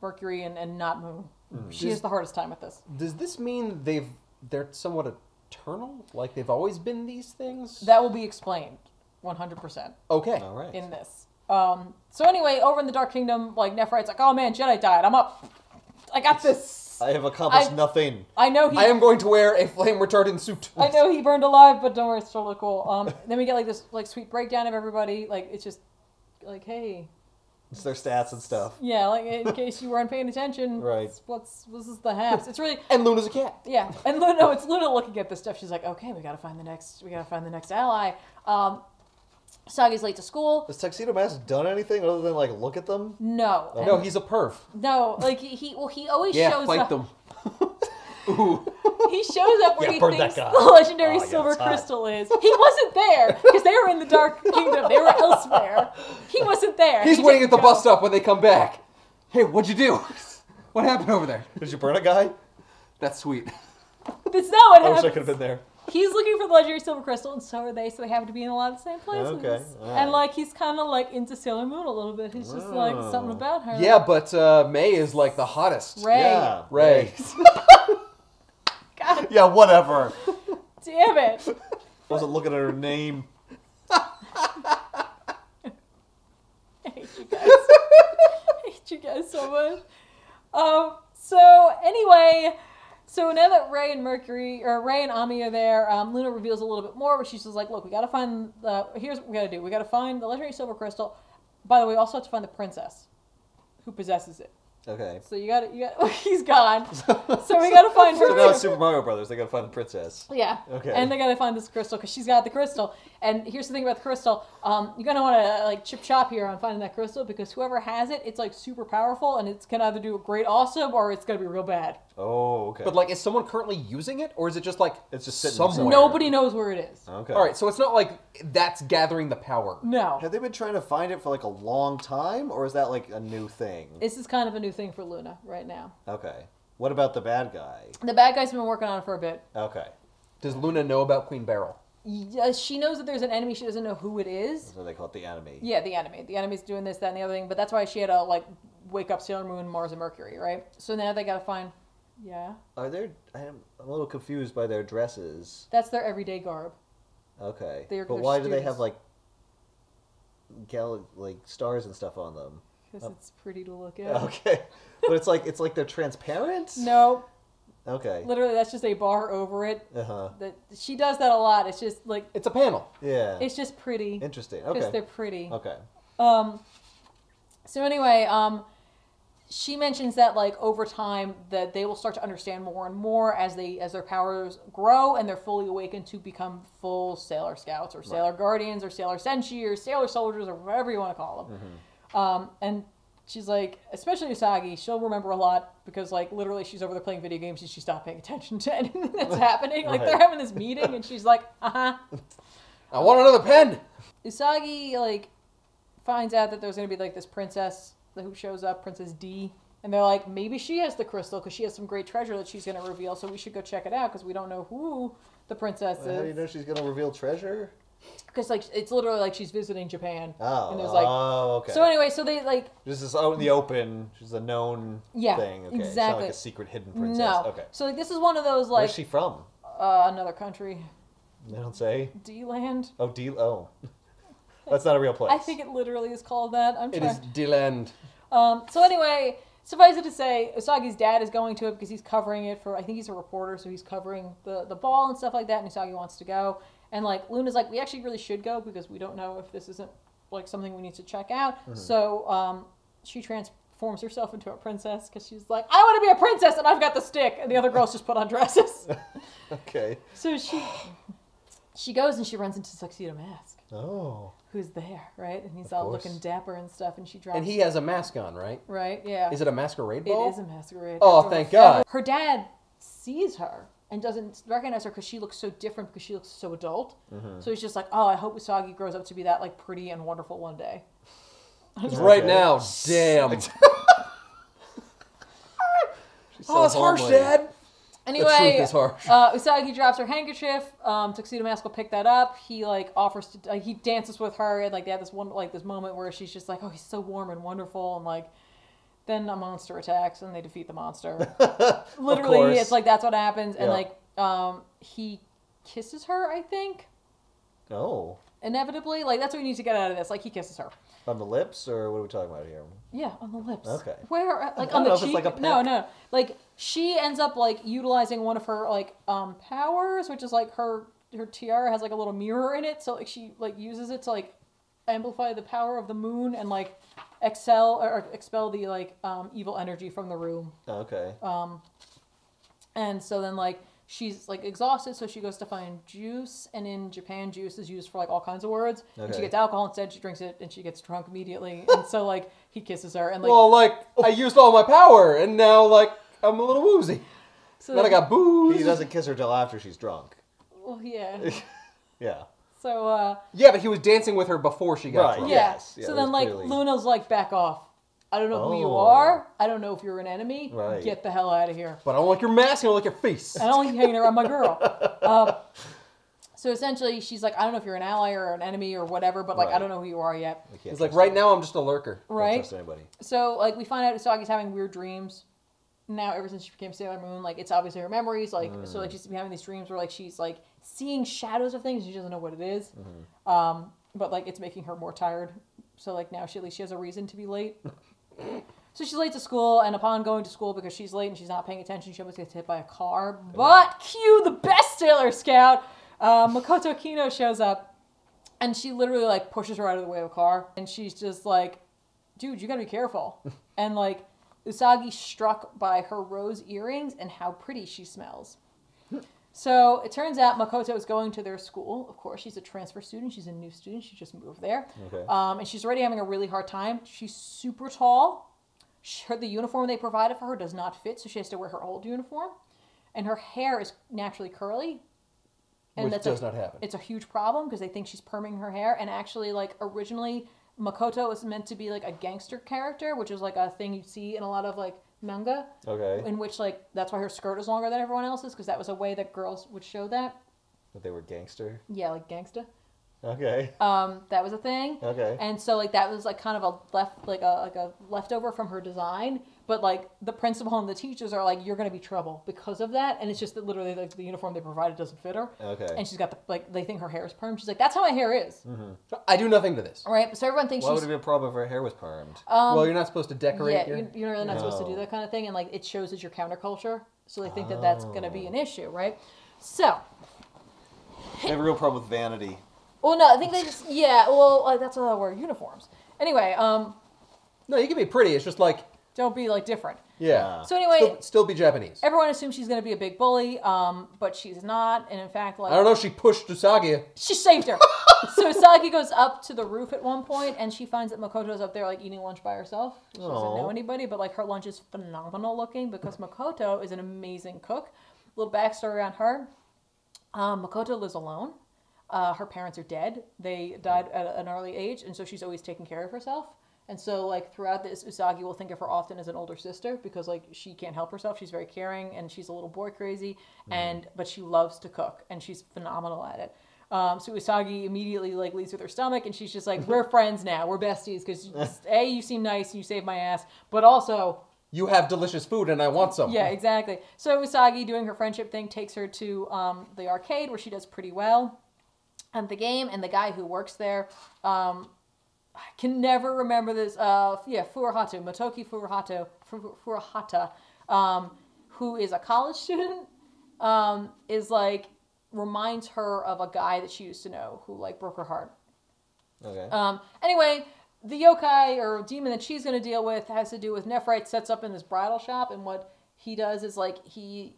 Mercury and not Moon. She has the hardest time with this. Does this mean they're somewhat eternal? Like they've always been these things? That will be explained 100% Okay. All right. in this. So anyway, over in the Dark Kingdom, like Nephrite's like, oh man, Jedi died. I'm up. I got this. I have accomplished nothing. I know I am going to wear a flame retardant suit. I know he burned alive, but don't worry, it's totally cool. Then we get like this like sweet breakdown of everybody. Like it's just like, hey. It's their stats and stuff. Yeah, like in case you weren't paying attention. Right. This is the haps. It's really And Luna's a cat. yeah. And Luna, it's Luna looking at this stuff. She's like, okay, we gotta find the next ally. Sagi's late to school. Has Tuxedo Mask done anything other than like look at them? No. Oh. No, he's a perv. No, like he always Yeah, shows fight up. them. Ooh. He shows up where Yeah, he burn thinks that guy. the legendary Oh, yeah, silver it's hot. crystal is. He wasn't there because they were in the Dark Kingdom. They were elsewhere. He wasn't there. He's He waiting at didn't the go. bus stop when they come back. Hey, what'd you do? What happened over there? Did you burn a guy? That's sweet. That's not what I wish I happens. could have been there. He's looking for the legendary silver crystal, and so are they. So they happen to be in a lot of the same places. Okay, all right. And like he's kind of like into Sailor Moon a little bit. He's just like something about her. Yeah, but May is like the hottest. Ray. Yeah. Ray. God Yeah, whatever. damn it. Wasn't looking at her name. I hate you guys. I hate you guys so much. So anyway, so now that Ray and Ami are there, Luna reveals a little bit more, but she's just like, look, we gotta find here's what we gotta do. We gotta find the legendary silver crystal. By the way, we also have to find the princess who possesses it. Okay. So you got he's gone. So we gotta find her. So now it's Super Mario Brothers. They gotta find the princess. Yeah. Okay. And they gotta find this crystal because she's got the crystal. And here's the thing about the crystal: you're gonna want to like chip chop here on finding that crystal because whoever has it, it's like super powerful, and it's gonna either do a great awesome or it's gonna be real bad. Oh, okay. But like, is someone currently using it, or is it just like It's just sitting somewhere? Nobody knows where it is. Okay. All right, so it's not like that's gathering the power. No. Have they been trying to find it for like a long time, or is that like a new thing? This is kind of a new thing for Luna right now. Okay. What about the bad guy? The bad guy's been working on it for a bit. Okay. Does Luna know about Queen Beryl? Yeah, she knows that there's an enemy. She doesn't know who it is. So they call it the enemy. Yeah, the enemy. The enemy's doing this, that, and the other thing. But that's why she had to like wake up Sailor Moon, Mars, and Mercury, right? So now they gotta find. Yeah. Are there? I'm a little confused by their dresses. That's their everyday garb. Okay. They're But why do they have students. like stars and stuff on them? Because it's pretty to look at. Okay. But it's like they're transparent? No, Okay. literally, that's just a bar over it. Uh-huh. That she does that a lot. It's just like It's a panel. Yeah. it's just pretty. Interesting. Because Okay. they're pretty. Okay. So anyway, she mentions that like over time that they will start to understand more and more as their powers grow and they're fully awakened to become full Sailor Scouts or Sailor Guardians or Sailor Senshi or Sailor Soldiers or whatever you want to call them. Mm-hmm. And she's like, especially Usagi, she'll remember a lot because like literally she's over there playing video games and she stopped paying attention to anything that's happening. Like Right. they're having this meeting and she's like, I want another pen. Usagi like finds out that there's gonna be like this princess who shows up, Princess D, and they're like, maybe she has the crystal because she has some great treasure that she's gonna reveal, so we should go check it out because we don't know who the princess How do you is. know she's gonna reveal treasure? Because like it's literally like she's visiting Japan. Oh. And there's like. okay. So anyway, so they like. This is out in the open. She's a known Yeah, thing. Okay. It's not exactly. like a secret hidden princess. No. Okay. So like this is one of those like. Where's she from? Another country. They don't say. D-land. Oh, Oh. That's not a real place. I think it literally is called that. I'm It trying. is Dylan. So anyway, suffice it to say, Usagi's dad is going to it because he's covering it for, I think he's a reporter, so he's covering the ball and stuff like that, and Usagi wants to go. And, like, Luna's like, we actually really should go because we don't know if this isn't, like, something we need to check out. Mm-hmm. So, she transforms herself into a princess because she's like, I want to be a princess and I've got the stick. And the other girls just put on dresses. Okay. So she goes and she runs into Tuxedo Mask, Oh. who's there, right? And he's Of all course. looking dapper and stuff, and she drops. And he has a mask on, right? Right, yeah. Is it a masquerade ball? It is a masquerade. Oh, Her thank feather- God. Her dad sees her and doesn't recognize her because she looks so different because she looks so adult. Mm-hmm. So he's just like, oh, I hope Usagi grows up to be that like pretty and wonderful one day. Right Okay. now, damn. She's Oh, it's harsh, homely. Dad. Anyway, The truth is harsh. Usagi drops her handkerchief. Tuxedo Mask will pick that up. He like offers to, he dances with her, and like they have this one like this moment where she's just like, oh, he's so warm and wonderful, and like then a monster attacks and they defeat the monster. Literally, course. it's like that's what happens, and Yeah. like he kisses her, I think. Oh. Inevitably, like that's what we need to get out of this. Like he kisses her. On the lips, or what are we talking about here? Yeah, on the lips. Okay. Where, like, I on don't the know if cheek? it's like a peck. No. Like, she ends up, like, utilizing one of her, like, powers, which is, like, her tiara has, like, a little mirror in it, so, like, she, like, uses it to, like, amplify the power of the moon and, like, expel the, like, evil energy from the room. Okay. And so then, like, she's, like, exhausted, so she goes to find juice, and in Japan, juice is used for, like, all kinds of words. Okay. And she gets alcohol instead, she drinks it, and she gets drunk immediately. And so, like, he kisses her, and, like... Well, like, I used all my power, and now, like, I'm a little woozy. So then I got booze. He doesn't kiss her till after she's drunk. Well, yeah. Yeah. So, yeah, but he was dancing with her before she got drunk. Yeah. Yes. So then, like, clearly... Luna's like, back off. I don't know who you are. I don't know if you're an enemy. Right. Get the hell out of here. But I don't like your mask, I don't like your face. I don't like you hanging around my girl. So essentially, she's like, I don't know if you're an ally or an enemy or whatever, but, like, I don't know who you are yet. He's like, right now, I'm just a lurker. Right? Don't trust anybody. So, like, we find out Usagi's having weird dreams. Now, ever since she became Sailor Moon, like, it's obviously her memories. Like, so, like, she's been having these dreams where, like, she's, like, seeing shadows of things and she doesn't know what it is. But, like, it's making her more tired. So, like, now at least she has a reason to be late. So she's late to school, and upon going to school, because she's late and she's not paying attention, she almost gets hit by a car. But cue the best Sailor Scout! Makoto Kino shows up, and she literally, like, pushes her out of the way of a car. And she's just like, dude, you gotta be careful. And, like, Usagi's struck by her rose earrings and how pretty she smells. So it turns out Makoto is going to their school. Of course, she's a transfer student. She's a new student. She just moved there. Okay. And she's already having a really hard time. She's super tall. The uniform they provided for her does not fit, so she has to wear her old uniform. And her hair is naturally curly. And Which does not happen. It's a huge problem because they think she's perming her hair. And actually, like, originally, Makoto was meant to be, like, a gangster character, which is, like, a thing you see in a lot of, like, manga. Okay. In which, like, that's why her skirt is longer than everyone else's, because that was a way that girls would show that. That they were gangster? Yeah, like, gangsta. Okay. That was a thing. Okay. And so, like, that was, like, kind of a leftover from her design. But, like, the principal and the teachers are like, you're going to be trouble because of that. And it's just that literally, like, the uniform they provided doesn't fit her. Okay. And she's got they think her hair is permed. She's like, that's how my hair is. Mm-hmm. I do nothing to this. Right? So everyone thinks Why would it be a problem if her hair was permed? Well, you're not supposed to decorate Yeah, you're really not supposed to do that kind of thing. And, like, it shows as your counterculture. So they think that that's going to be an issue, right? So. They have a real problem with vanity. Well, no, I think they just, that's how they wear uniforms. Anyway, No, you can be pretty. It's just like... don't be, like, different. Yeah. So anyway... Still be Japanese. Everyone assumes she's going to be a big bully, but she's not. And in fact, like... I don't know, she pushed Usagi. She saved her. So Usagi goes up to the roof at one point, and she finds that Makoto's up there, like, eating lunch by herself. She doesn't know anybody, but, like, her lunch is phenomenal looking because Makoto is an amazing cook. Little backstory on her. Makoto lives alone. Her parents are dead. They died at an early age, and so she's always taking care of herself. And so, like, throughout this, Usagi will think of her often as an older sister because, like, she can't help herself. She's very caring, and she's a little boy crazy, but she loves to cook, and she's phenomenal at it. So Usagi immediately, like, leaves with her stomach, and she's just like, we're friends now. We're besties because, A, you seem nice, and you saved my ass, but also... you have delicious food, and I want some. Yeah, exactly. So Usagi, doing her friendship thing, takes her to the arcade where she does pretty well at the game, and the guy who works there, I can never remember this, Furuhato, Motoki Furuhata, who is a college student, is like, reminds her of a guy that she used to know who, like, broke her heart. Okay. Anyway, the yokai or demon that she's going to deal with has to do with Nephrite sets up in this bridal shop, and what he does is, like, he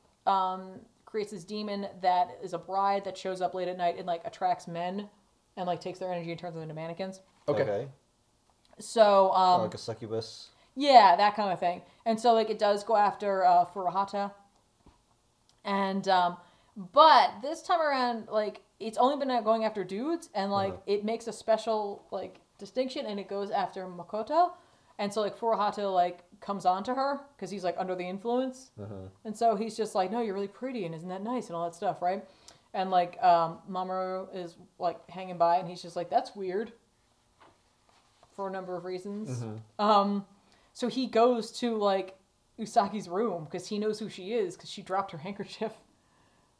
creates this demon that is a bride that shows up late at night and, like, attracts men and, like, takes their energy and turns them into mannequins. Okay. So, like a succubus. Yeah, that kind of thing. And so, like, it does go after Furuhata. And, but this time around, like, it's only been going after dudes, and, like, it makes a special, like, distinction, and it goes after Makoto. And so, like, Furuhata, like, comes on to her, because he's, like, under the influence. And so he's just like, no, you're really pretty, and isn't that nice, and all that stuff, right? And, like, Mamoru is, like, hanging by, and he's just like, that's weird. For a number of reasons. So he goes to, like, Usagi's room, because he knows who she is, because she dropped her handkerchief.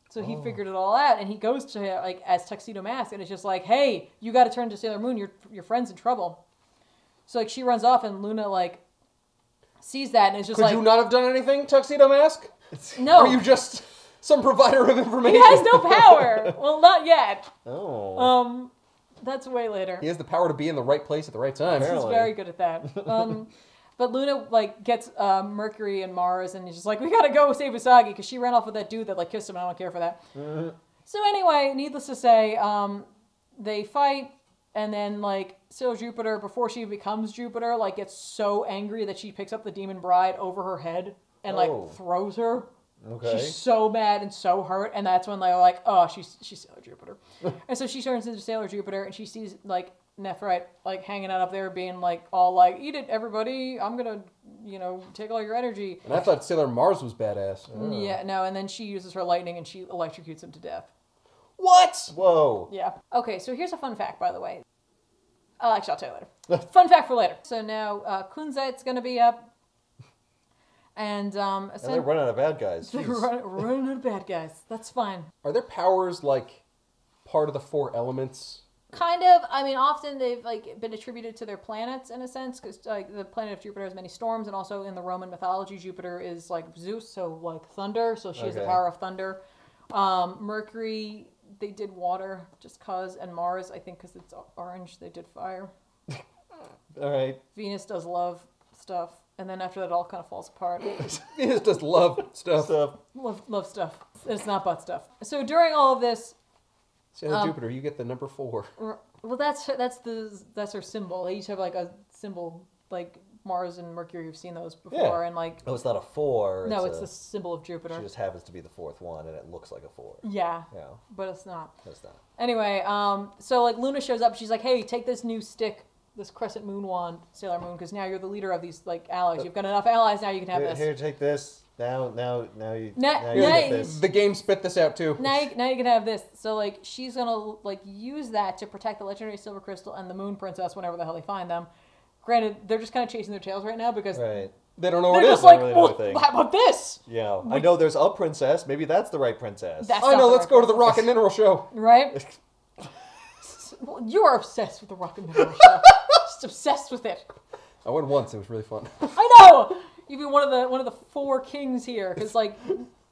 So he figured it all out, and he goes to her, like, as Tuxedo Mask, and it's just like, hey, you got to turn to Sailor Moon, your friend's in trouble. So like she runs off, and Luna like sees that and is just Could like, you not have done anything, Tuxedo Mask? no, Are you just some provider of information? he has no power. Well, not yet. Oh. That's way later. He has the power to be in the right place at the right time. He's Apparently. very good at that. But Luna like gets Mercury and Mars, and he's just like, we gotta go save Usagi because she ran off with that dude that like kissed him. And I don't care for that. So anyway, needless to say, they fight, and then like Sailor Jupiter, before she becomes Jupiter, like gets so angry that she picks up the Demon Bride over her head and like throws her. Okay. She's so mad and so hurt, and that's when they're like, oh, she's Sailor Jupiter. And so she turns into Sailor Jupiter, and she sees like Nephrite like hanging out up there being like all like, eat it everybody, I'm gonna take all your energy. And I thought Sailor Mars was badass. Yeah, no, and then she uses her lightning and she electrocutes him to death. What? Whoa. Yeah. Okay, so here's a fun fact, by the way. Actually, I'll tell you later. Fun fact for later. So now Kunzait's gonna be up, and they're running out of bad guys. they're Jeez. running out of bad guys. That's fine. Are their powers like part of the 4 elements? Kind of. I mean, often they've like been attributed to their planets in a sense, because like the planet of Jupiter has many storms, and also in the Roman mythology, Jupiter is like Zeus, so like thunder. So she has the power of thunder. Mercury, they did water just cause, and Mars, I think, because it's orange, they did fire. All right. Venus does love stuff, and then after that, it all kind of falls apart. Venus does love stuff. Love stuff. It's not butt stuff. So during all of this. Sailor Jupiter, you get the number 4. Well, that's her symbol. They each have like a symbol, like Mars and Mercury. You've seen those before, and like. Oh, it's not a 4. No, it's the symbol of Jupiter. She just happens to be the 4th one, and it looks like a 4. Yeah. Yeah. But it's not. It's not. Anyway, so like Luna shows up. She's like, "Hey, take this new stick, this crescent moon wand, Sailor Moon, because now you're the leader of these like allies. You've got enough allies. Now you can have this. Here, take this. Now you Now get this. The game spit this out too. Now you can have this." So like she's gonna like use that to protect the legendary silver crystal and the Moon Princess whenever the hell they find them. Granted, they're just kind of chasing their tails right now because Right. They don't know they're what it just is. like, Really know well, anything. how about this? Yeah. I know there's a princess. Maybe that's the right princess. That's I not know, the let's right go to the princess. Rock and Mineral Show. Right? Well, you're obsessed with the Rock and Mineral Show. Just obsessed with it. I went once, it was really fun. I know. You'd be one of the 4 kings here, because like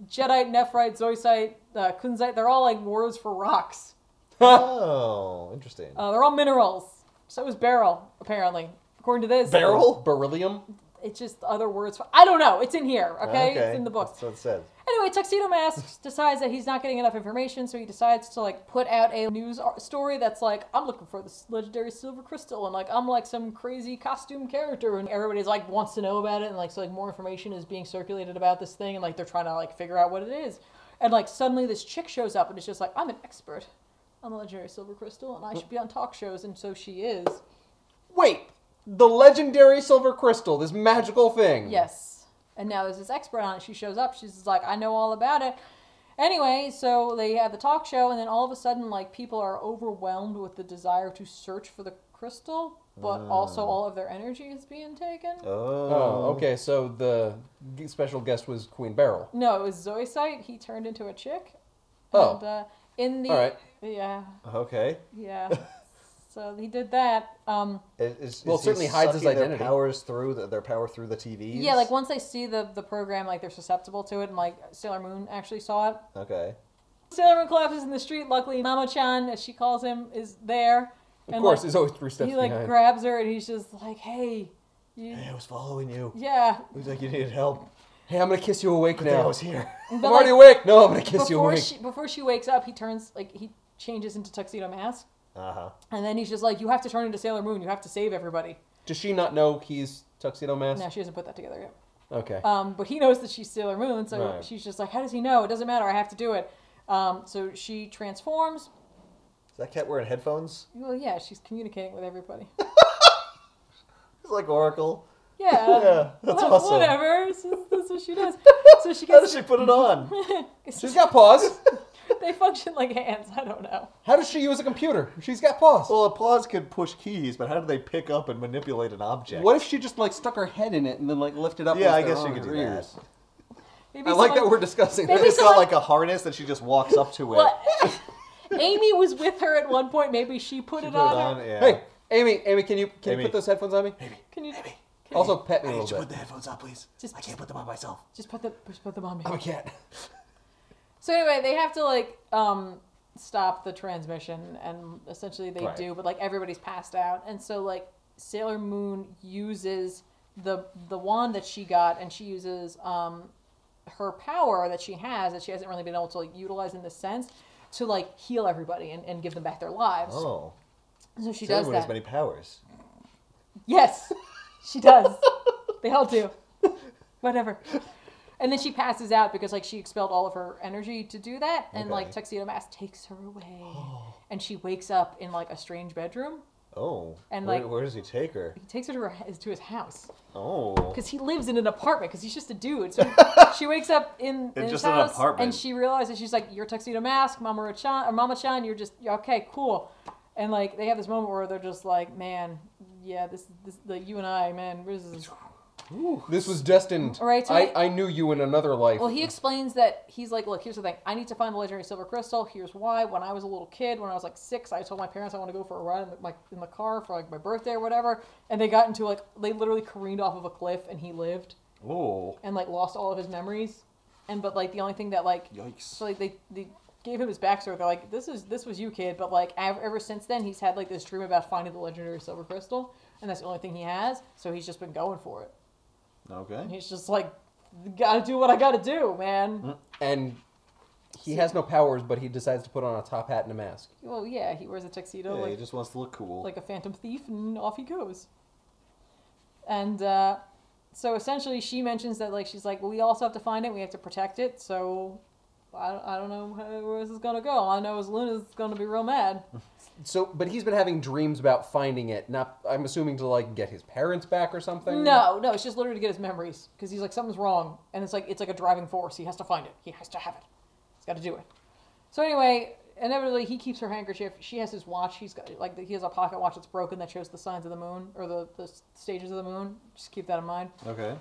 Jedi, Nephrite, Zoisite, Kunzite, they're all like words for rocks. Oh, interesting. They're all minerals. So is Beryl, apparently, according to this. Beryl? Beryllium? It's just other words for. I don't know. It's in here. Okay, it's in the book. That's what it said. Anyway, Tuxedo Mask decides that he's not getting enough information, so he decides to like put out a news story that's like, I'm looking for this legendary silver crystal, and like I'm like some crazy costume character, and everybody's like wants to know about it, and like so like more information is being circulated about this thing, and like they're trying to like figure out what it is, and like suddenly this chick shows up, and it's just like, I'm an expert on the legendary silver crystal, and I should be on talk shows, and so she is. Wait, the legendary silver crystal, this magical thing. Yes. And now there's this expert on it. She shows up. She's just like, I know all about it. Anyway, so they have the talk show, and then all of a sudden, like, people are overwhelmed with the desire to search for the crystal, but also all of their energy is being taken. Oh, okay, so the special guest was Queen Beryl. No, it was Zoisite. He turned into a chick. Oh. And, in the... All right. Yeah. Okay. Yeah. So he did that. Well, it he certainly hides his sucking identity. Their powers through their power through the TVs. Yeah, like once they see the program, like they're susceptible to it, and like Sailor Moon actually saw it. Okay. Sailor Moon collapses in the street. Luckily, Mamo-chan, as she calls him, is there. Of course, he's always 3 steps he like behind. grabs her, and he's just like, "Hey, Hey, I was following you. yeah." It was like you needed help. Hey, I'm gonna kiss you awake Good thing I now. was here. I'm But, already like, awake. No, I'm gonna kiss you awake. before she wakes up, he changes into Tuxedo Mask, Uh-huh. and then he's just like, "You have to turn into Sailor Moon. You have to save everybody." Does she not know he's Tuxedo Mask? No, she hasn't put that together yet. Okay. But he knows that she's Sailor Moon, so Right. she's just like, "How does he know? It doesn't matter. I have to do it." So she transforms. Is that cat wearing headphones? Well, yeah, she's communicating with everybody. It's like Oracle. Yeah. Yeah, that's awesome. Whatever. That's what she does. So she How gets. does she put it on? She's got paws. They function like hands. I don't know. How does she use a computer? She's got paws. Well, applause could push keys, but how do they pick up and manipulate an object? What if she just like stuck her head in it and then like lifted up? Yeah, with I her guess you arm could or do that. ears? Maybe I like that someone- we're discussing Maybe that. It's got like a harness that she just walks up to it. Well, Amy was with her at one point. Maybe she put it Put it on on, her. yeah. Hey, Amy, can you put those headphones on me? Can you? Also, pet me a I need little you to bit. put the headphones on, please. I can't put them on myself. Just put them on me. I'm a cat. So anyway, they have to like stop the transmission, and essentially they Right. do, but like everybody's passed out, and so like Sailor Moon uses the wand that she got, and she uses her power that she hasn't really been able to like utilize in this sense to like heal everybody and give them back their lives. Oh. So she Sailor does Moon that. has many powers. Yes, she does. They all do. Whatever. And then she passes out because like she expelled all of her energy to do that, and like Tuxedo Mask takes her away, and she wakes up in like a strange bedroom. Oh. And, where, like- where does he take her? He takes her to his house Oh. because he lives in an apartment because he's just a dude. So she wakes up in his just an house, apartment. and she realizes she's like, "You're Tuxedo Mask, Mama-chan. You're okay, cool." And like they have this moment where they're just like, "Man, yeah, this you and I, man, this is." This was destined. Right, so I knew you in another life. Well, he explains that he's like, look, here's the thing. I need to find the legendary silver crystal. Here's why. When I was a little kid, when I was like 6, I told my parents I want to go for a ride in the car for like my birthday or whatever. And they got into like, they literally careened off of a cliff and he lived Oh. and like lost all of his memories. But like the only thing that like, Yikes. so like they gave him his backstory. They're like, this was you, kid. But like ever since then, he's had like this dream about finding the legendary silver crystal. And that's the only thing he has. So he's just been going for it. Okay. And he's just like, gotta do what I gotta do, man. And he has no powers, but he decides to put on a top hat and a mask. Well, yeah, he wears a tuxedo Yeah, he like just wants to look cool. a phantom thief, and off he goes. And so essentially, she mentions that like she's like, well, we also have to find it. We have to protect it. So I don't know where this is gonna go. All I know is Luna's gonna be real mad. So, but he's been having dreams about finding it. Not, I'm assuming to like get his parents back or something. No, it's just literally to get his memories because he's like something's wrong, and it's like a driving force. He has to find it. He has to have it. He's got to do it. So anyway, inevitably he keeps her handkerchief. She has his watch. He has a pocket watch that's broken that shows the signs of the moon or the stages of the moon. Just keep that in mind. Okay.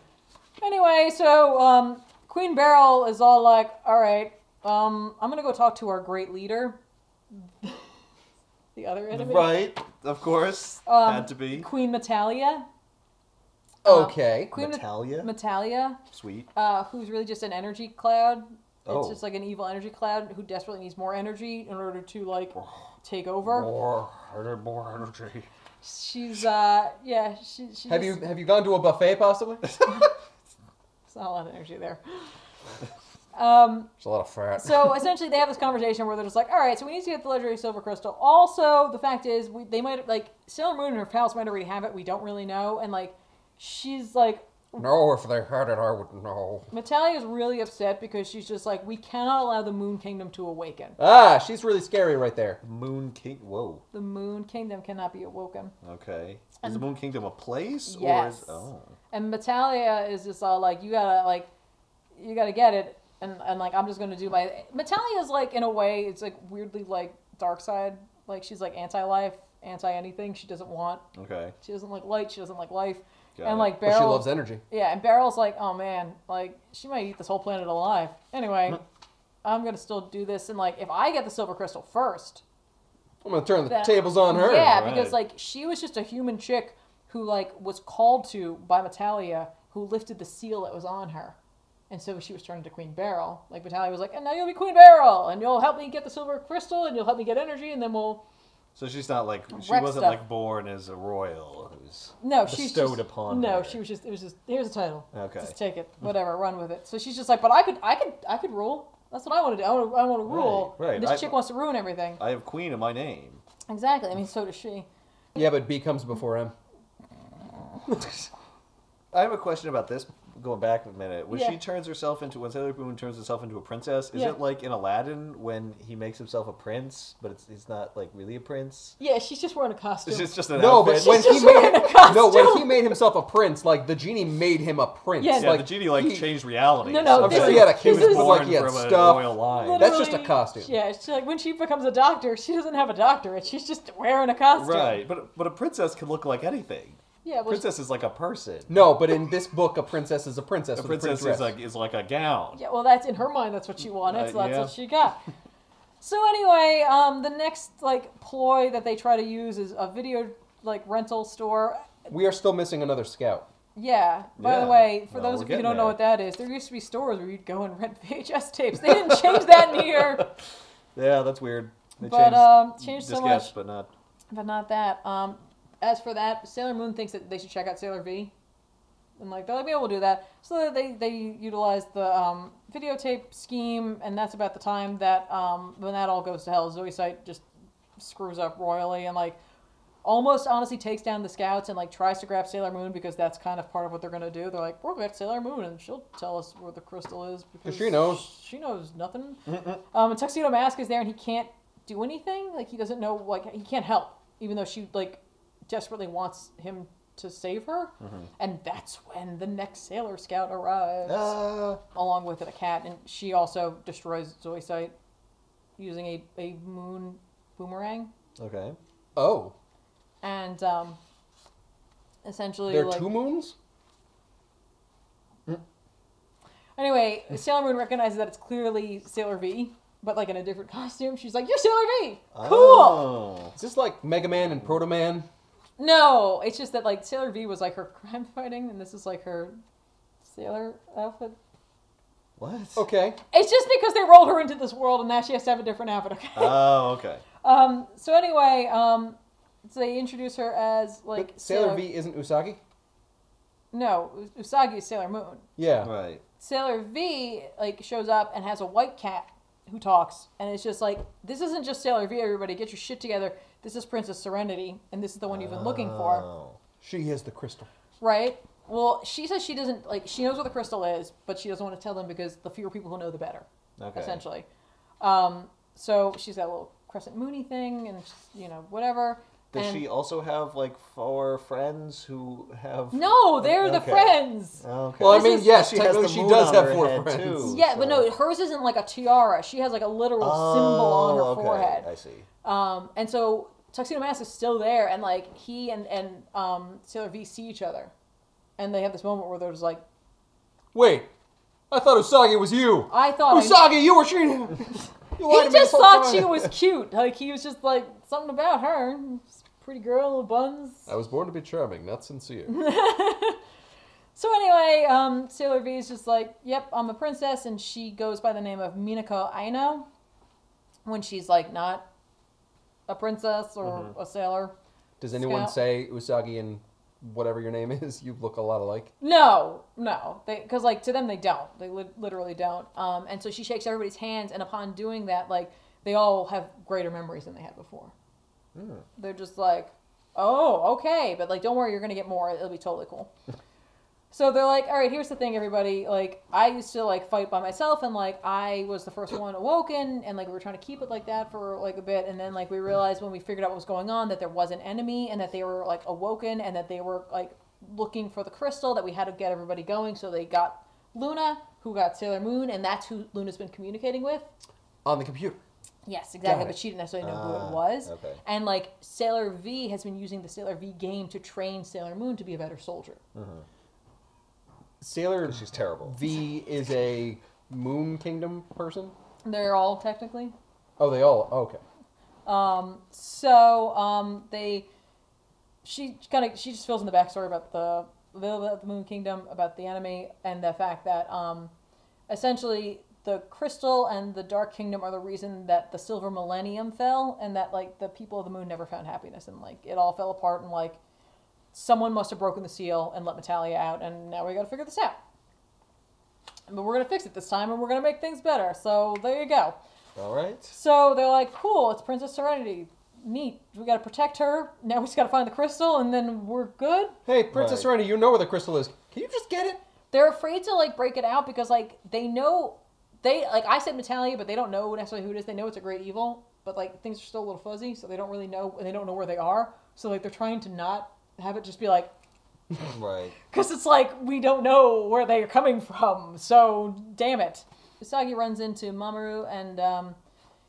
Anyway, so Queen Beryl is all like, all right, I'm gonna go talk to our great leader. The other enemy. Right. Of course. Had to be. Queen Metalia. Okay. Queen Natalia. Metalia. Sweet. Who's really just an energy cloud. It's Oh. just like an evil energy cloud who desperately needs more energy in order to like take over. More energy. She's she Have you gone to a buffet possibly? It's not a lot of energy there. There's a lot of fat. So essentially, they have this conversation where they're just like, "All right, so we need to get the legendary silver crystal." Also, the fact is, they might like Sailor Moon and her pals might already have it. We don't really know, and like, she's like, No, if they had it, I would know. Metalia is really upset because she's just like, we cannot allow the Moon Kingdom to awaken. Ah, she's really scary right there. Moon King. Whoa. The Moon Kingdom cannot be awoken. Okay. Is the Moon Kingdom a place? Yes. Or is, And Metalia is just all like, you gotta get it. And like, I'm just gonna do my... Metalia is like, in a way, it's like weirdly like dark side. Like, she's like anti-life, anti-anything. She doesn't want... Okay. She doesn't like light. She doesn't like life. Got and it. like But Beryl... she loves energy. Yeah, and Beryl's like, oh man, like, she might eat this whole planet alive. Anyway, I'm gonna still do this. And like, if I get the silver crystal first... I'm gonna turn the tables on her. Yeah, Right. because like, she was just a human chick who like was called to by Metalia, who lifted the seal that was on her. And so she was turned into Queen Beryl. Like, Metalia was like, and now you'll be Queen Beryl, and you'll help me get the silver crystal, and you'll help me get energy, and then we'll... So she's not like, she Wreck wasn't stuff. like born as a royal who's No, she's bestowed just... upon No, her. she was just... It was just... Here's a title. Okay. Just take it. Whatever, run with it. So she's just like, but I could rule. That's what I want to do. I want to rule. Right. This chick wants to ruin everything. I have queen in my name. Exactly. I mean, so does she. Yeah, but B comes before M. I have a question about this. Going back a minute, when Yeah. she turns herself into, when Sailor Moon turns herself into a princess, is Yeah. it like in Aladdin when he makes himself a prince, but he's not like really a prince? Yeah, she's just wearing a costume. It's just an No, outfit. but when She's he just wearing made a costume. when he made himself a prince, like the genie made him a prince. Yeah, yeah, like, the genie like he- changed reality. No, no, so I'm this sure is- he had a he was this is- born like he had from a stuff. royal line. Literally, That's just a costume. Yeah, she's like, when she becomes a doctor, she doesn't have a doctorate. She's just wearing a costume. Right, but a princess can look like anything. Yeah, well, Princess is like a person. No, but in this book, a princess is a princess. A with princess a is like a gown. yeah, well, that's in her mind. That's what she wanted. So that's Yeah. what she got. So anyway, the next like ploy that they try to use is a video like rental store. We are still missing another scout. Yeah. By the Yeah. way, for Well, those we're of you who getting don't know there. what that is, there used to be stores where you'd go and rent VHS tapes. They didn't change that in here. Yeah, that's weird. They Changed so diskettes, much. but not that. As for that, Sailor Moon thinks that they should check out Sailor V. And like they're like, yeah, we'll do that. So they utilize the videotape scheme, and that's about the time that when that all goes to hell, Zoe Sight just screws up royally and like almost honestly takes down the scouts and like tries to grab Sailor Moon because that's kind of part of what they're gonna do. They're like, we'll get Sailor Moon and she'll tell us where the crystal is because she knows. She knows nothing. And Tuxedo Mask is there and he can't do anything. Like he doesn't know. Like he can't help, even though she like desperately wants him to save her. And that's when the next Sailor Scout arrives, along with a cat, and she also destroys Zoe Sight using a moon boomerang. Okay. Oh. And essentially, There are like, 2 moons? anyway, Sailor Moon recognizes that it's clearly Sailor V, but like in a different costume. She's like, "You're Sailor V, cool." Oh. Is this like Mega Man and Proto Man? No, it's just that like Sailor V was like her crime fighting, and this is like her sailor outfit. What? Okay. It's just because they rolled her into this world, and now she has to have a different outfit. Okay. Oh, okay. So anyway, so they introduce her as like But Sailor V isn't Usagi? No, Usagi is Sailor Moon. Yeah. Right. Sailor V like shows up and has a white cat who talks, and it's just like, this isn't just Sailor V. Everybody, get your shit together. This is Princess Serenity, and this is the one you've been looking for, Oh. She is the crystal. right? Well, she says she doesn't like. She knows where the crystal is, but she doesn't want to tell them because the fewer people who know, the better. Okay. Essentially. So she's got a little crescent moony thing, and whatever. Does And- she also have like 4 friends who have? No, they're the Okay. friends. Okay. Well, I This mean, is- yes, She has technically the she moon does on have her 4 head, friends. too. Yeah, but So- no, hers isn't like a tiara. She has like a literal symbol on her okay. forehead. I see. And so Tuxedo Mask is still there, and like he and Sailor V see each other, and they have this moment where they're just like, Wait, I thought Usagi was you. I thought Usagi, you were she. You lied he to me just this whole thought time. she was cute. Like he was just like something about her, pretty girl, little buns. I was born to be charming, not sincere. So anyway, Sailor V is just like, yep, I'm a princess, and she goes by the name of Minako Aino when she's like not a princess or a sailor. Does anyone Scout. say Usagi and whatever your name is, you look a lot alike? No, because like to them they don't. They literally don't. And so she shakes everybody's hands, and upon doing that, like they all have greater memories than they had before. They're just like, oh, okay, but like don't worry, you're gonna get more. It'll be totally cool. So they're like, all right, here's the thing, everybody. Like I used to like fight by myself, and like I was the first one awoken, and like we were trying to keep it like that for like a bit, and then like we realized when we figured out what was going on that there was an enemy, and that they were like awoken, and that they were like looking for the crystal, that we had to get everybody going. So they got Luna, who got Sailor Moon, and that's who Luna's been communicating with. On the computer. Yes, exactly, Got it. but she didn't necessarily know who it was. Okay. And like Sailor V has been using the Sailor V game to train Sailor Moon to be a better soldier. Sailor She's terrible. V is a Moon Kingdom person? They're all technically. Oh, they all. Oh, okay. She just fills in the backstory about the Moon Kingdom, about the enemy, and the fact that essentially the crystal and the Dark Kingdom are the reason that the Silver Millennium fell, and that like the people of the moon never found happiness, and like it all fell apart, and like someone must have broken the seal and let Metalia out, and now we got to figure this out. But we're gonna fix it this time, and we're gonna make things better. So there you go. All right. So they're like, cool, it's Princess Serenity. Neat. We gotta protect her. Now we just gotta find the crystal, and then we're good. Hey, Princess Right. Serenity, you know where the crystal is. Can you just get it? They're afraid to like break it out because like they know I said Metalia, but they don't know necessarily who it is. They know it's a great evil, but like things are still a little fuzzy, so they don't really know, and they don't know where they are. So like they're trying to not have it just be like, Right. because it's like we don't know where they're coming from. So damn it. Usagi runs into Mamoru, and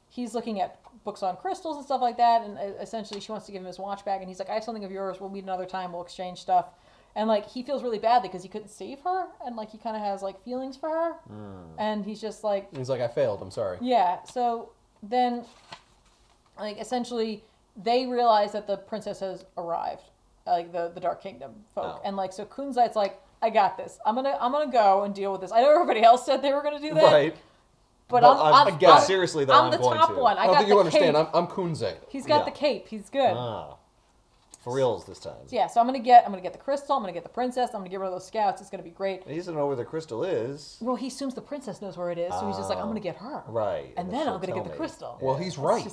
he's looking at books on crystals and stuff like that, and essentially she wants to give him his watch back, and he's like, I have something of yours, we'll meet another time, we'll exchange stuff. And like he feels really badly because he couldn't save her, and like he kind of has like feelings for her, and he's just like, He's like, I failed, I'm sorry. yeah. So then like essentially they realize that the princess has arrived, like the Dark Kingdom folk, and like so Kunzite's like, I got this. I'm gonna go and deal with this. I know everybody else said they were gonna do that, Right. But seriously, though, I'm the going top to. one. I don't think you understand. I'm Kunzite. He's got the cape. He's good. Ah. For reals this time. So, yeah, so I'm gonna get the crystal. I'm gonna get the princess. I'm gonna get rid of those scouts. It's gonna be great. He doesn't know where the crystal is. Well, he assumes the princess knows where it is, so he's just like, I'm gonna get her. Right. And then I'm gonna get the crystal. Well, he's right.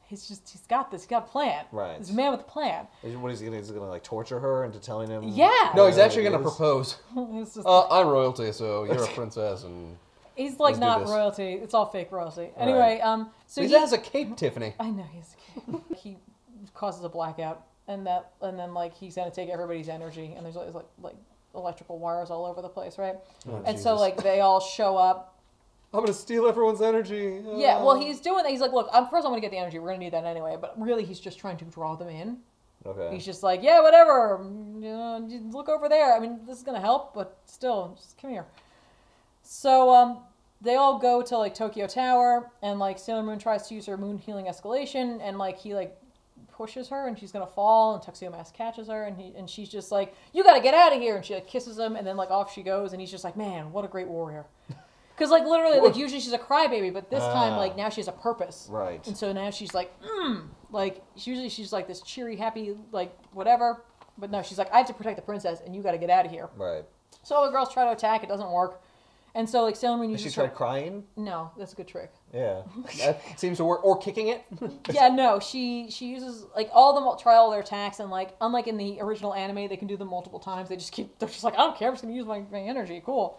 He's got this. He's got a plan. Right. He's a man with a plan. What is he gonna? Is he gonna like torture her into telling him? Yeah. No, he's actually gonna propose. He's just, I'm royalty, so you're a princess, and he's like let's not do this. royalty. It's all fake royalty. Anyway, so he has a cape, Tiffany. I know he causes a blackout, and then like he's gonna take everybody's energy, and there's like electrical wires all over the place, right? Oh, and so like they all show up. I'm gonna steal everyone's energy. Yeah, well, he's doing that. He's like, look, first I'm gonna get the energy. We're gonna need that anyway. But really, he's just trying to draw them in. Okay. He's just like, yeah, whatever. You know, just look over there. I mean, this is gonna help, but still, just come here. So they all go to like Tokyo Tower, and like Sailor Moon tries to use her moon healing escalation, and like he like pushes her, and she's gonna fall, and Tuxedo Mask catches her, and she's just like, you gotta get out of here, and she like kisses him, and then like off she goes, and he's just like, man, what a great warrior. Because, like, literally, like, usually she's a crybaby, but this time, like, now she has a purpose. Right. And so now she's like, like, usually she's like this cheery, happy, like, whatever. But no, she's like, I have to protect the princess, and you got to get out of here. Right. So all the girls try to attack. It doesn't work. And so, like, Sailor Moon uses Has she tried crying? No, that's a good trick. Yeah. That seems to work. Or kicking it. Yeah, no, she uses, like, all of them try all their attacks, and, like, unlike in the original anime, they can do them multiple times. They're just like, I don't care, I'm just going to use my energy. Cool.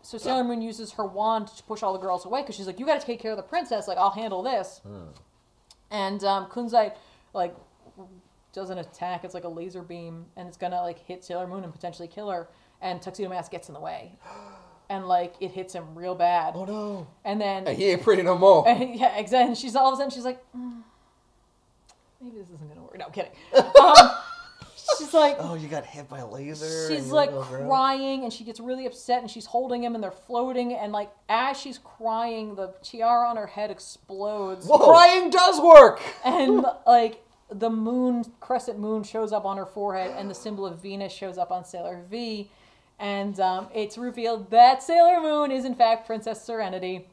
So Sailor Moon uses her wand to push all the girls away because she's like, you got to take care of the princess. Like, I'll handle this. And Kunzite, like, does an attack. It's like a laser beam, and it's going to, like, hit Sailor Moon and potentially kill her. And Tuxedo Mask gets in the way. And, like, it hits him real bad. Oh, no. And then... He ain't pretty no more. Yeah, exactly. And all of a sudden, she's like, maybe this isn't going to work. No, I'm kidding. She's like, oh, you got hit by a laser. She's like crying, and she gets really upset, and she's holding him, and they're floating, and like as she's crying, the tiara on her head explodes. Whoa. Crying does work. And like the moon, crescent moon, shows up on her forehead, and the symbol of Venus shows up on Sailor V, and it's revealed that Sailor Moon is in fact Princess Serenity.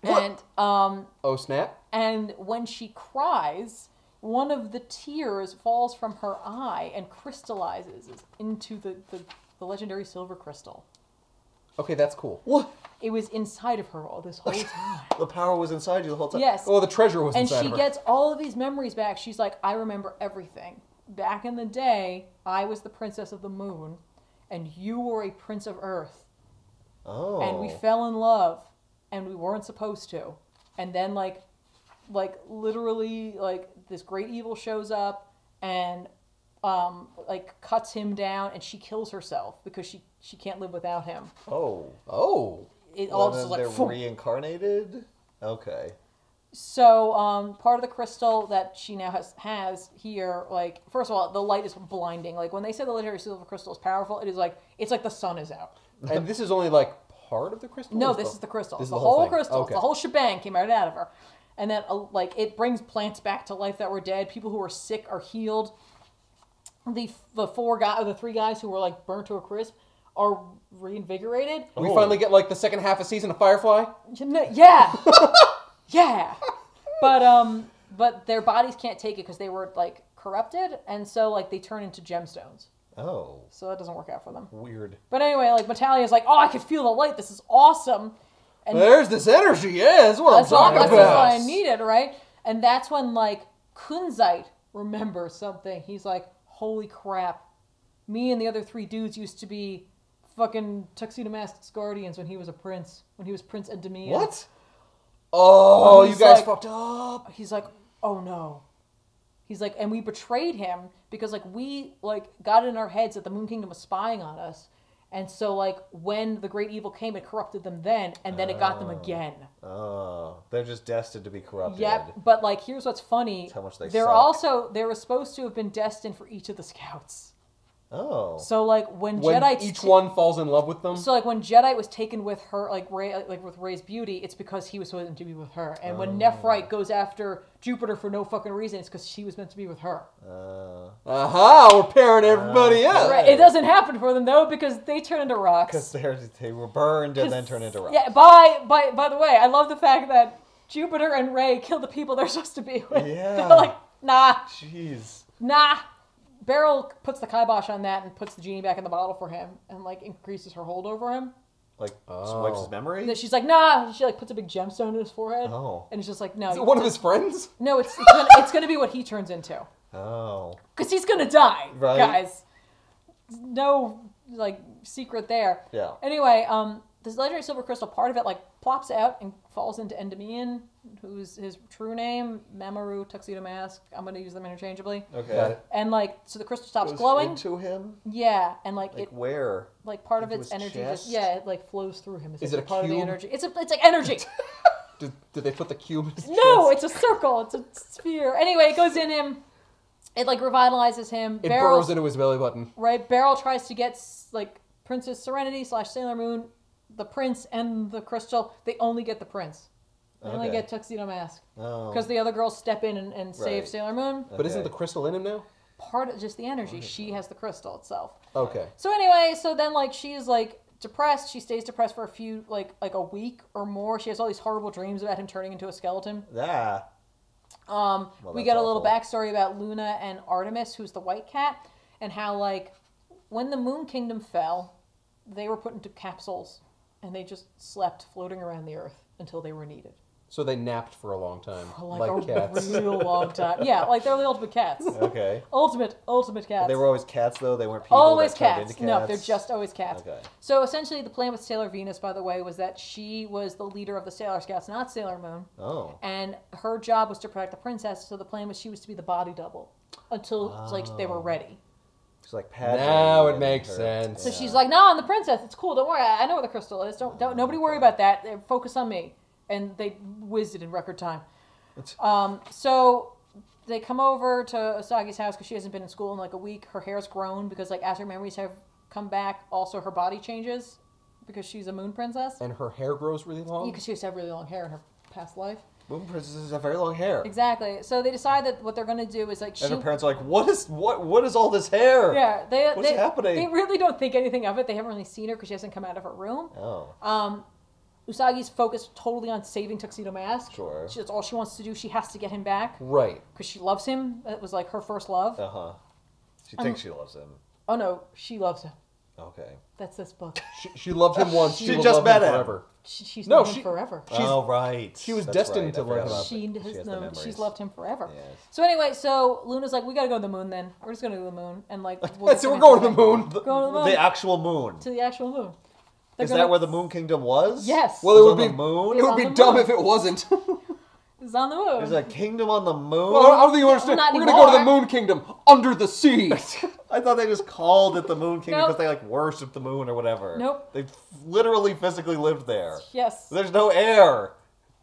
What? And oh snap! And when she cries, one of the tears falls from her eye and crystallizes into the legendary silver crystal. Okay, that's cool. What? It was inside of her all this whole time. The power was inside you the whole time? Yes. Oh, the treasure was inside of her. And she gets all of these memories back. She's like, I remember everything. Back in the day, I was the princess of the moon, and you were a prince of earth. Oh. And we fell in love, and we weren't supposed to. And then, like literally, like, this great evil shows up and, like, cuts him down, and she kills herself because she can't live without him. Oh. Oh. It Well, all then just like they're reincarnated? Okay. So, part of the crystal that she now has here, like, first of all, the light is blinding. Like, when they say the legendary silver crystal is powerful, it's like the sun is out. And this is only like part of the crystal? No, this is the crystal. This is the the whole thing. crystal. Okay. The whole shebang came right out of her. And then, like, it brings plants back to life that were dead. People who were sick are healed. The three guys who were, like, burnt to a crisp are reinvigorated. We finally get, like, the second half of season of Firefly? Yeah. Yeah. But their bodies can't take it because they were, like, corrupted. And so, like, they turn into gemstones. Oh. So that doesn't work out for them. Weird. But anyway, like, Metalia's like, oh, I can feel the light. This is awesome. And there's this energy, yeah, that's what I'm talking that's about. what I needed, right? And that's when, like, Kunzite remembers something. He's like, holy crap. Me and the other three dudes used to be fucking Tuxedo Mask's guardians when he was a prince. When he was Prince Endymion. What? Oh, you guys like, fucked up. He's like, oh no. He's like, and we betrayed him because, like, we, like, got it in our heads that the Moon Kingdom was spying on us. And so, like, when the great evil came, it corrupted them then, and then it got them again. Oh. They're just destined to be corrupted. Yep, but, like, here's what's funny. That's how much they they're suck. they were supposed to have been destined for each of the scouts. Oh. So like when each one falls in love with them. So like when Jedi was taken with her, like with Rey's beauty, it's because he was supposed to be with her. And when Nephrite goes after Jupiter for no fucking reason, it's because she was meant to be with her. We're pairing everybody up. Right. It doesn't happen for them though because they turn into rocks. Because they were burned and then turned into rocks. Yeah. By the way, I love the fact that Jupiter and Rey kill the people they're supposed to be with. Yeah. They're like, nah. Jeez. Nah. Beryl puts the kibosh on that and puts the genie back in the bottle for him and like increases her hold over him. Like wipes his memory? And then she's like, nah. She like puts a big gemstone in his forehead. Oh. And it's just like, no. Is it one of his friends? No, it's gonna be what he turns into. Oh. Because he's gonna die, right. guys. No like secret there. Yeah. Anyway, this legendary silver crystal, part of it like plops out and falls into Endymion, who's his true name, Mamoru, Tuxedo Mask. I'm gonna use them interchangeably. Okay. Got it. And like, so the crystal stops Goes glowing. into him? Yeah, and like it. Where? Like part of Into its his energy chest? just it like flows through him. Is it a part of the cube? energy? It's like energy. Did they put the cube in his No, chest? it's a circle. It's a sphere. Anyway, it goes in him. It like revitalizes him. It Beryl, burrows into his belly button. right? Beryl tries to get like Princess Serenity / Sailor Moon, the prince and the crystal. They only get the prince. They only get Tuxedo Mask. Oh. Because the other girls step in and save Right. Sailor Moon. But isn't the crystal in him now? Part of just the energy. She has the crystal itself. Okay. So anyway, so then like she's like depressed. She stays depressed for a few like a week or more. She has all these horrible dreams about him turning into a skeleton. Yeah. We get a little backstory about Luna and Artemis, who's the white cat, and how like when the Moon Kingdom fell, they were put into capsules and they just slept floating around the Earth until they were needed. So they napped for a long time, For like a cats. real long time. Yeah, like they're the ultimate cats. Okay. Ultimate cats. They were always cats, though? They weren't people Always that turned cats. into No, cats? they're just always cats. Okay. So essentially, the plan with Sailor Venus, by the way, was that she was the leader of the Sailor Scouts, not Sailor Moon. Oh. And her job was to protect the princess. So the plan was she was to be the body double until like they were ready. It's like Padme. Now it and makes her- sense. So she's like, "No, I'm the princess. It's cool. Don't worry. I know where the crystal is. Don't nobody worry about that. Focus on me." And they whizzed it in record time. So they come over to Usagi's house because she hasn't been in school in like a week. Her hair's grown because like as her memories have come back, also her body changes because she's a moon princess. And her hair grows really long? Because she used to have really long hair in her past life. Moon princesses have very long hair. Exactly. So they decide that what they're going to do is like And her parents are like, what is all this hair? Yeah, What's happening? They really don't think anything of it. They haven't really seen her because she hasn't come out of her room. Oh. Usagi's focused totally on saving Tuxedo Mask. Sure. That's all she wants to do. She has to get him back. Right. Because she loves him. That was like her first love. Uh-huh. She thinks she loves him. Oh no, she loves him. Okay. That's this book. She loved him once. She will just love met him. forever. She's No, known him she- forever. Oh, right. she was That's destined right. to I forgot love about him. that. She has the memories. She's loved him forever. Yes. So anyway, so Luna's like, we gotta go to the moon then. We're just gonna go to the moon and like. So we're going to the moon. Go to the moon. The actual moon. To the actual moon. Is that where the Moon Kingdom was? Yes. Well, It it was would on be the moon? It would on be the dumb moon. if it wasn't. It's on the moon. There's a kingdom on the moon? Well, I don't think you understand. not We're going to go to the anymore. Moon Kingdom under the sea. I thought they just called it the Moon Kingdom Nope. because they like worship the moon or whatever. Nope. They literally physically lived there. Yes. There's no air.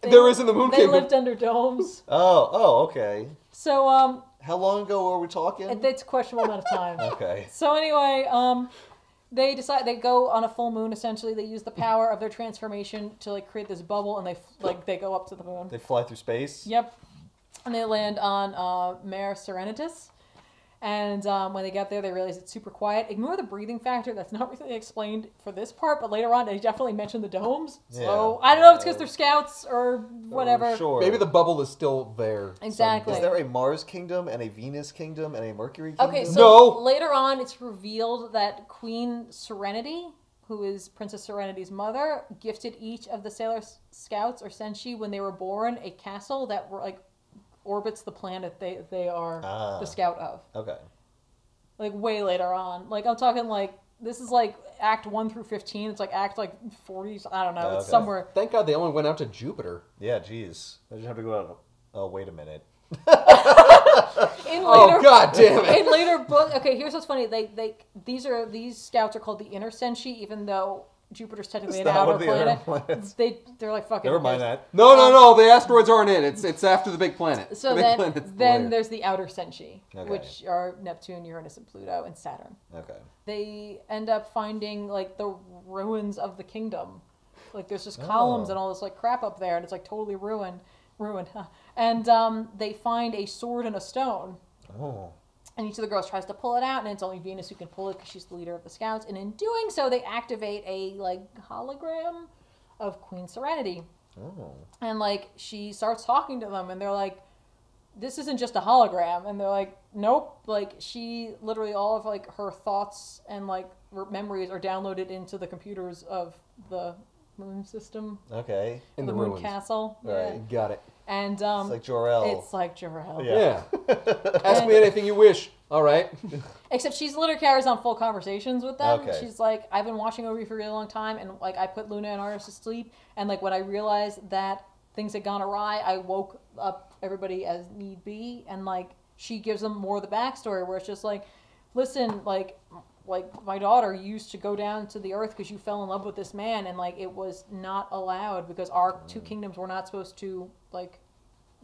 There is in the Moon They Kingdom. lived under domes. Oh, okay. So How long ago were we talking? it's a questionable amount of time. Okay. So anyway, they decide they go on a full moon. Essentially, they use the power of their transformation to like create this bubble, and they go up to the moon. They fly through space? Yep, and they land on Mare Serenitas. And when they get there, they realize it's super quiet. Ignore the breathing factor. That's not really explained for this part, but later on, they definitely mention the domes. So Yeah. I don't know if it's because they're scouts or whatever. Sure. Maybe the bubble is still there. Exactly. Is there a Mars kingdom and a Venus kingdom and a Mercury kingdom? Okay, so No. later on, it's revealed that Queen Serenity, who is Princess Serenity's mother, gifted each of the Sailor Scouts or Senshi when they were born a castle that like orbits the planet they are the scout of. Okay. Like way later on, like I'm talking like this is like Act 1 through 15. It's like Act like 40. I don't know. It's Okay. somewhere. Thank God they only went out to Jupiter. Yeah, geez. I just have to go out. Oh, wait a minute. In later, Oh, God damn it. In later book, okay. Here's what's funny. These scouts are called the Inner Senshi, even though Jupiter's technically It's an not outer one of the planet. outer planets. They're like fucking. Never mind that. No, the asteroids aren't in. It's after the big planet. So the big planet's then later. there's the outer Senshi, Okay. which are Neptune, Uranus, and Pluto, and Saturn. Okay. They end up finding like the ruins of the kingdom. Like there's just columns and all this like crap up there, and it's like totally ruined. Huh? And they find a sword and a stone. Oh. And each of the girls tries to pull it out, and it's only Venus who can pull it because she's the leader of the scouts. And in doing so, they activate a like hologram of Queen Serenity. Oh. And like she starts talking to them, and they're like, "This isn't just a hologram." And they're like, "Nope." Like she literally all of like her thoughts and like memories are downloaded into the computers of the moon system, Okay. In the the moon ruins. castle. Right. Yeah. Got it. And It's like Jor-El. It's like Jor-El. Yeah. Yeah. Ask me anything you wish. All right. Except she's literally carries on full conversations with them. Okay. She's like, I've been watching over you for a really long time, and like I put Luna and Artemis to sleep, and like when I realized that things had gone awry, I woke up everybody as need be, and like she gives them more of the backstory where it's just like, listen, like my daughter used to go down to the earth because you fell in love with this man, and like it was not allowed because our two kingdoms were not supposed to like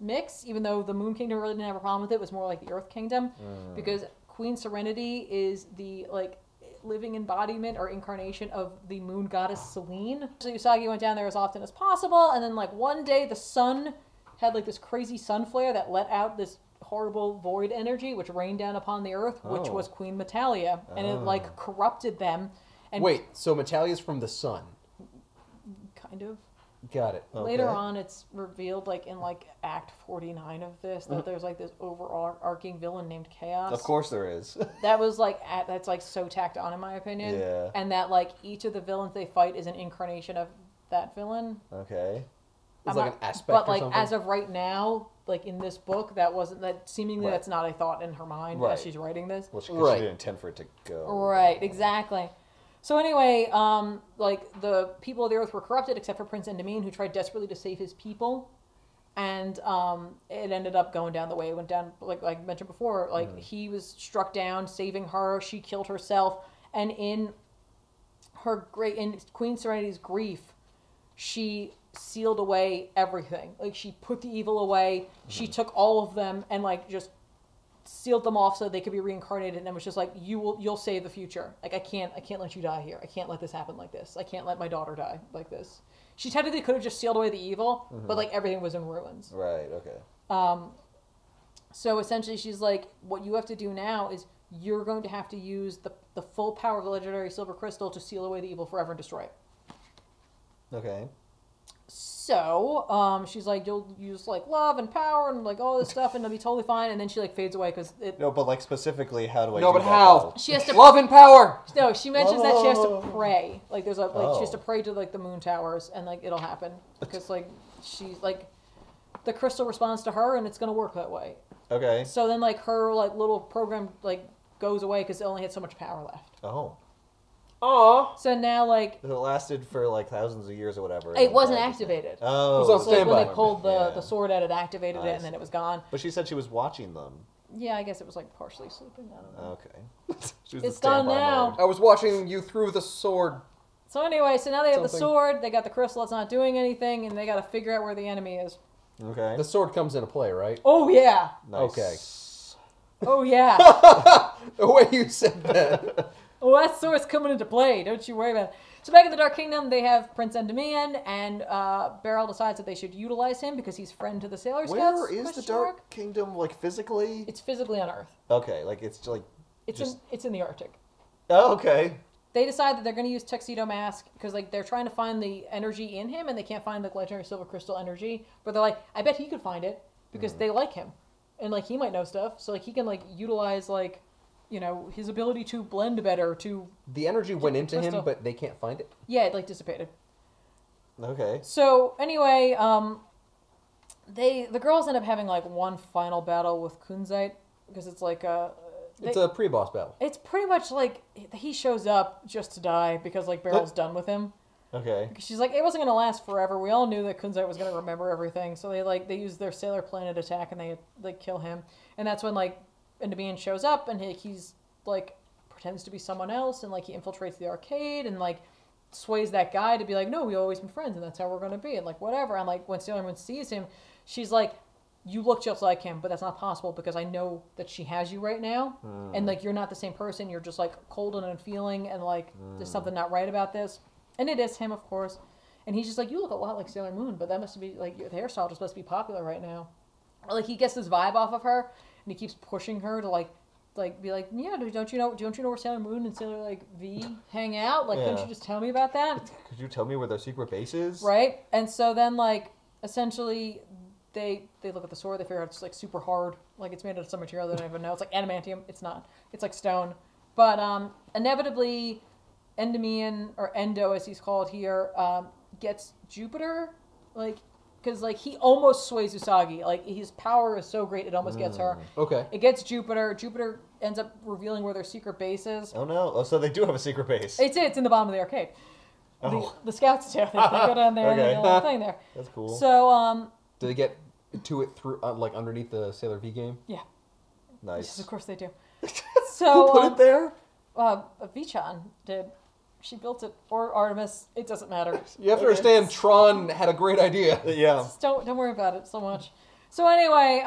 mix, even though the Moon Kingdom really didn't have a problem with it. It was more like the Earth Kingdom, because Queen Serenity is the like living embodiment or incarnation of the moon goddess Selene. So Usagi went down there as often as possible, and then like one day the sun had like this crazy sun flare that let out this horrible void energy which rained down upon the earth, which was Queen Metalia, and it like corrupted them. And Wait, so Metalia's from the sun. kind of. Got it. Later on, it's revealed, like in like Act 49 of this, that there's like this overarching villain named Chaos. Of course there is. That was like that's like so tacked on in my opinion. Yeah. And that like each of the villains they fight is an incarnation of that villain. Okay. It's I'm like not- an aspect But or like something. as of right now, like in this book, that wasn't that seemingly Right. that's not a thought in her mind Right. as she's writing this. Well, she Right. didn't intend for it to go. Right, exactly. So anyway, like the people of the earth were corrupted except for Prince Endymion, who tried desperately to save his people, and it ended up going down the way it went down. Like I mentioned before, like he was struck down, saving her. She killed herself, and in Queen Serenity's grief, she sealed away everything. Like she put the evil away. She took all of them and like just sealed them off so they could be reincarnated, and was just like, you'll save the future. Like I can't let you die here. I can't let this happen like this. I can't let my daughter die like this. She technically could have just sealed away the evil, but like everything was in ruins. Right, okay. So essentially she's like, what you have to do now is you're going to have to use the full power of the legendary silver crystal to seal away the evil forever and destroy it. Okay. So she's like, you'll use like love and power and like all this stuff, and it'll be totally fine. And then she like fades away because it. No, but like specifically, how do I No, do but that, how? though? She has to. Love and power. No, she mentions that she has to Oh. pray. Like there's a like she has to Oh. pray to like the moon towers, and like it'll happen because like she's like the crystal responds to her, and it's gonna work that way. Okay. So then like her like little program like goes away because it only had so much power left. Oh. Aw. So now like It lasted for like thousands of years or whatever. it wasn't and activated. Oh. It was on So like when standby. they pulled the Yeah. sword out, it activated I it, and then see. it was gone. But she said she was watching them. Yeah, I guess it was like partially sleeping. I don't know. Okay. She was It's in done standby now. mode. I was watching you through the sword. So anyway, so now they have the Something. sword, they got the crystal, it's not doing anything, and they got to figure out where the enemy is. Okay. The sword comes into play, right? Oh yeah, Nice. Okay. oh yeah. The way you said that. Oh, that sword's coming into play. Don't you worry about it. So back in the Dark Kingdom, they have Prince Endymion, and Beryl decides that they should utilize him because he's friend to the Sailor Scouts. Where is the question mark. Dark Kingdom, like physically? It's physically on Earth. Okay, like it's like. It's in the Arctic. Oh, okay. They decide that they're going to use Tuxedo Mask because like they're trying to find the energy in him, and they can't find the legendary silver crystal energy. But they're like, I bet he could find it because they like him, and like he might know stuff, so like he can like utilize like, you know, his ability to blend better to The energy went into him, crystal. but they can't find it. yeah, it like dissipated. Okay. So anyway, the girls end up having like one final battle with Kunzite because it's like It's a pre-boss battle. it's pretty much like he shows up just to die because like Beryl's done with him. Okay. She's like, it wasn't gonna last forever. We all knew that Kunzite was gonna remember everything, so they use their Sailor Planet attack and they like kill him. And that's when like Endymion shows up and he's like pretends to be someone else and like he infiltrates the arcade and like sways that guy to be like, no, we've always been friends, and that's how we're gonna be, and like whatever. And like when Sailor Moon sees him, she's like, you look just like him, but that's not possible because I know that she has you right now, and like you're not the same person. You're just like cold and unfeeling, and like there's something not right about this. And it is him, of course. And he's just like, you look a lot like Sailor Moon, but that must be like your hairstyle just must be popular right now. Or like he gets this vibe off of her, and he keeps pushing her to like be like, yeah, don't you know where Sailor Moon and Sailor like V hang out? Like, couldn't you just tell me about that? Could you tell me where their secret base is? Right. And so then like essentially they look at the sword. They figure out it's like super hard. Like it's made out of some material they don't even know. It's like adamantium. It's not. It's like stone. But inevitably, Endymion, or Endo as he's called here, gets Jupiter, like, because like he almost sways Usagi. Like his power is so great it almost gets her. Okay. It gets Jupiter. Jupiter ends up revealing where their secret base is. Oh no! Oh, so they do have a secret base. It's in the bottom of the arcade. Oh. The scouts do. They go down there and they get a little thing there. That's cool. So do they get to it through like underneath the Sailor V game? yeah. Nice. Yes, of course they do. So Who put it there? Vichan did. She built it, or Artemis. It doesn't matter. You have to understand, Tron had a great idea. Yeah. Just don't worry about it so much. So anyway,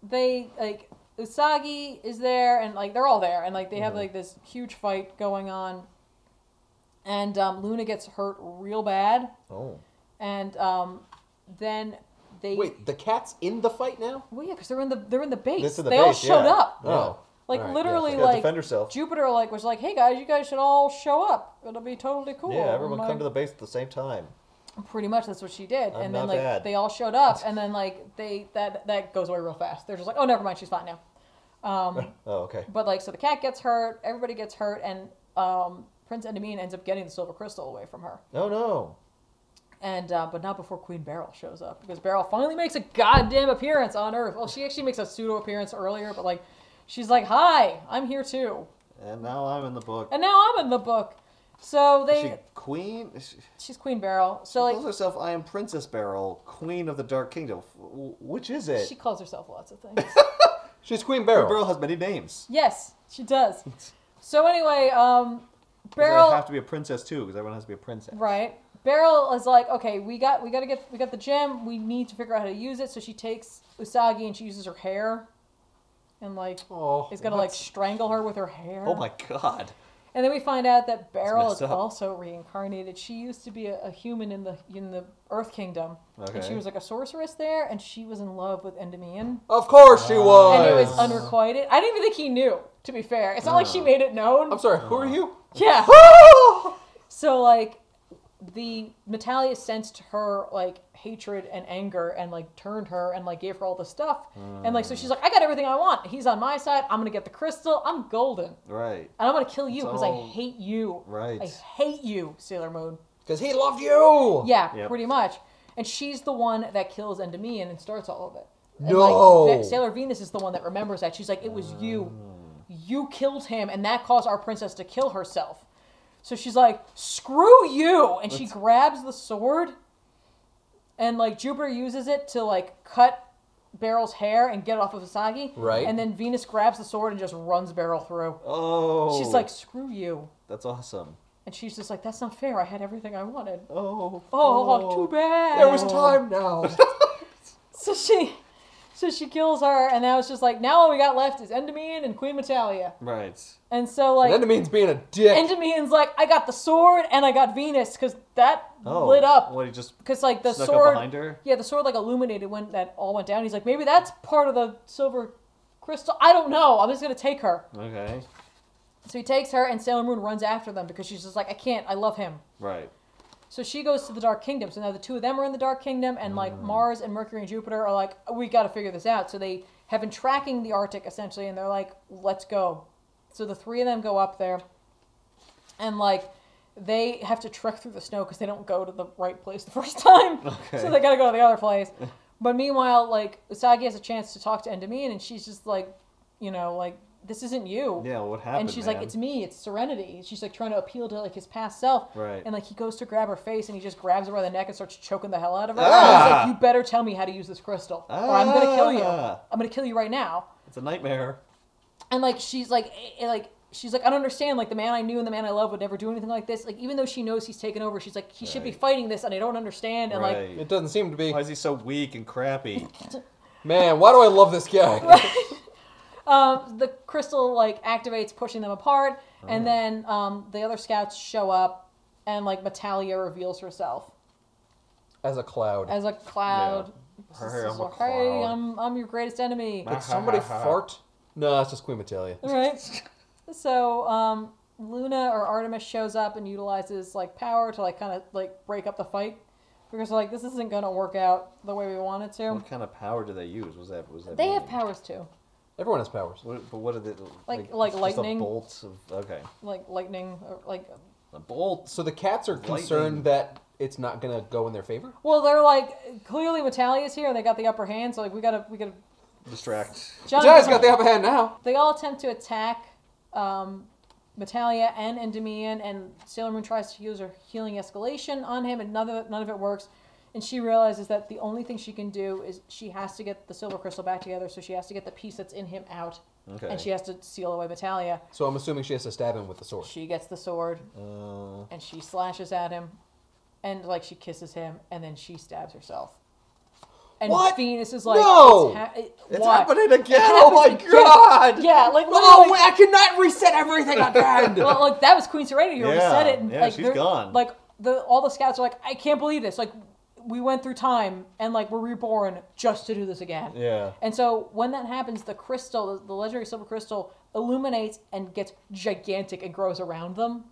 they like Usagi is there, and like they're all there, and like they have like this huge fight going on, and Luna gets hurt real bad, Oh. and then they Wait, the cat's in the fight now? well yeah, because they're in the base. This is the they all base, showed yeah. up. Oh. Like All right, literally, yeah, Gotta like defend herself. Jupiter, like was like, "Hey guys, you guys should all show up. It'll be totally cool." Yeah, everyone And, come to like, the base at the same time. Pretty much, that's what she did. I'm And then not like bad. they all showed up, and then like that goes away real fast. They're just like, "Oh, never mind, she's fine now." Oh, okay. But like, so the cat gets hurt, everybody gets hurt, and Prince Endymion ends up getting the silver crystal away from her. Oh no. And but not before Queen Beryl shows up, because Beryl finally makes a goddamn appearance on Earth. Well, she actually makes a pseudo appearance earlier, but like. She's like, hi, I'm here too. And now I'm in the book. And now I'm in the book. So Is she they... queen? She's Queen Beryl. So She like... calls herself, I am Princess Beryl, Queen of the Dark Kingdom. Which is it? She calls herself lots of things. She's Queen Beryl. Beryl has many names. Yes, she does. So anyway, Beryl Beryl... have to be a princess too, because everyone has to be a princess. Right. Beryl is like, okay, we got the gem. We need to figure out how to use it. So she takes Usagi and she uses her hair. And like, is gonna like strangle her with her hair. Oh my god. And then we find out that Beryl messed is up. also reincarnated. She used to be a human in the Earth Kingdom, and she Okay. was like a sorceress there, and she was in love with Endymion, Of course she was. and it was unrequited. I didn't even think he knew. To be fair, it's not like she made it known. I'm sorry, who are you? Yeah. So like, the Natalia sensed her like hatred and anger and like turned her and like gave her all the stuff and like so she's like, I got everything I want. He's on my side. I'm gonna get the crystal. I'm golden. Right. And I'm gonna kill you It's because all- I hate you. Right. I hate you, Sailor Moon. Because he loved you. Yeah, Yep. pretty much. And she's the one that kills Endymion and starts all of it. And No. like, Sailor Venus is the one that remembers that. She's like, it was you. You killed him, and that caused our princess to kill herself. So she's like, screw you! And she grabs the sword, and like Jupiter uses it to like cut Beryl's hair and get it off of Usagi. Right. And then Venus grabs the sword and just runs Beryl through. Oh. She's like, screw you. That's awesome. And she's just like, that's not fair. I had everything I wanted. Oh. Oh, too bad. There was time now. So she kills her, and now it's just like, now all we got left is Endymion and Queen Natalia. Right. And so, like, Endymion's being a dick. Endymion's like, I got the sword, and I got Venus, because that lit up. What, he just Because, like, the snuck sword... up behind her? Yeah, the sword, like, illuminated when that all went down. He's like, maybe that's part of the silver crystal. I don't know. I'm just going to take her. Okay. So he takes her, and Sailor Moon runs after them, because she's just like, I can't. I love him. Right. So she goes to the Dark Kingdom. So now the two of them are in the Dark Kingdom, and like Mars and Mercury and Jupiter are like, we got to figure this out. So they have been tracking the Arctic essentially, and they're like, let's go. So the three of them go up there, and like they have to trek through the snow because they don't go to the right place the first time. Okay. So they got to go to the other place. But meanwhile, like Usagi has a chance to talk to Endymion, and she's just like, you know, like, this isn't you. Yeah, what happened, And she's man? like, it's me, it's Serenity. She's like trying to appeal to like his past self. Right. And like he goes to grab her face and he just grabs her by the neck and starts choking the hell out of her. Ah! And he's like, you better tell me how to use this crystal, or I'm gonna kill you. Ah! I'm gonna kill you right now. It's a nightmare. And like she's like, like she's like, I don't understand. Like, the man I knew and the man I love would never do anything like this. Like, even though she knows he's taken over, she's like, he should be fighting this, and I don't understand. And like, it doesn't seem to be. Why is he so weak and crappy? Man, why do I love this guy? the crystal like activates, pushing them apart, and then the other scouts show up, and like Natalia reveals herself As a cloud. Yeah. Hey, I'm a Hey, cloud. I'm your greatest enemy. Did somebody fart? No, it's just Queen Natalia. Right. So, Luna or Artemis shows up and utilizes like power to like kind of like break up the fight because like this isn't gonna work out the way we want it to. What kind of power do they use? Was that? They have mean? powers too. Everyone has powers. But what are they? Like just lightning. A bolts of okay. Like lightning, or like. A bolt. So the cats are concerned that it's not gonna go in their favor. Well, they're like clearly Natalia's here and they got the upper hand, so like we gotta Distract. Natalia's got the upper hand now. They all attempt to attack Natalia and Endymion, and Sailor Moon tries to use her healing escalation on him, and none of it works. And she realizes that the only thing she can do is she has to get the silver crystal back together, so she has to get the piece that's in him out. Okay. And she has to seal away Natalia. So I'm assuming she has to stab him with the sword. She gets the sword, and she slashes at him, and like she kisses him, and then she stabs herself. And What? Venus is like, No! It's what? happening again. It Oh my happens again. god. Yeah, like Oh, literally. I cannot reset everything again. Well, like that was Queen Serenity. We Yeah, said it. And, yeah, like, she's they're- gone. Like all the scouts are like, I can't believe this. Like we went through time and like we're reborn just to do this again. Yeah. And so when that happens, the crystal, the legendary silver crystal, illuminates and gets gigantic and grows around them,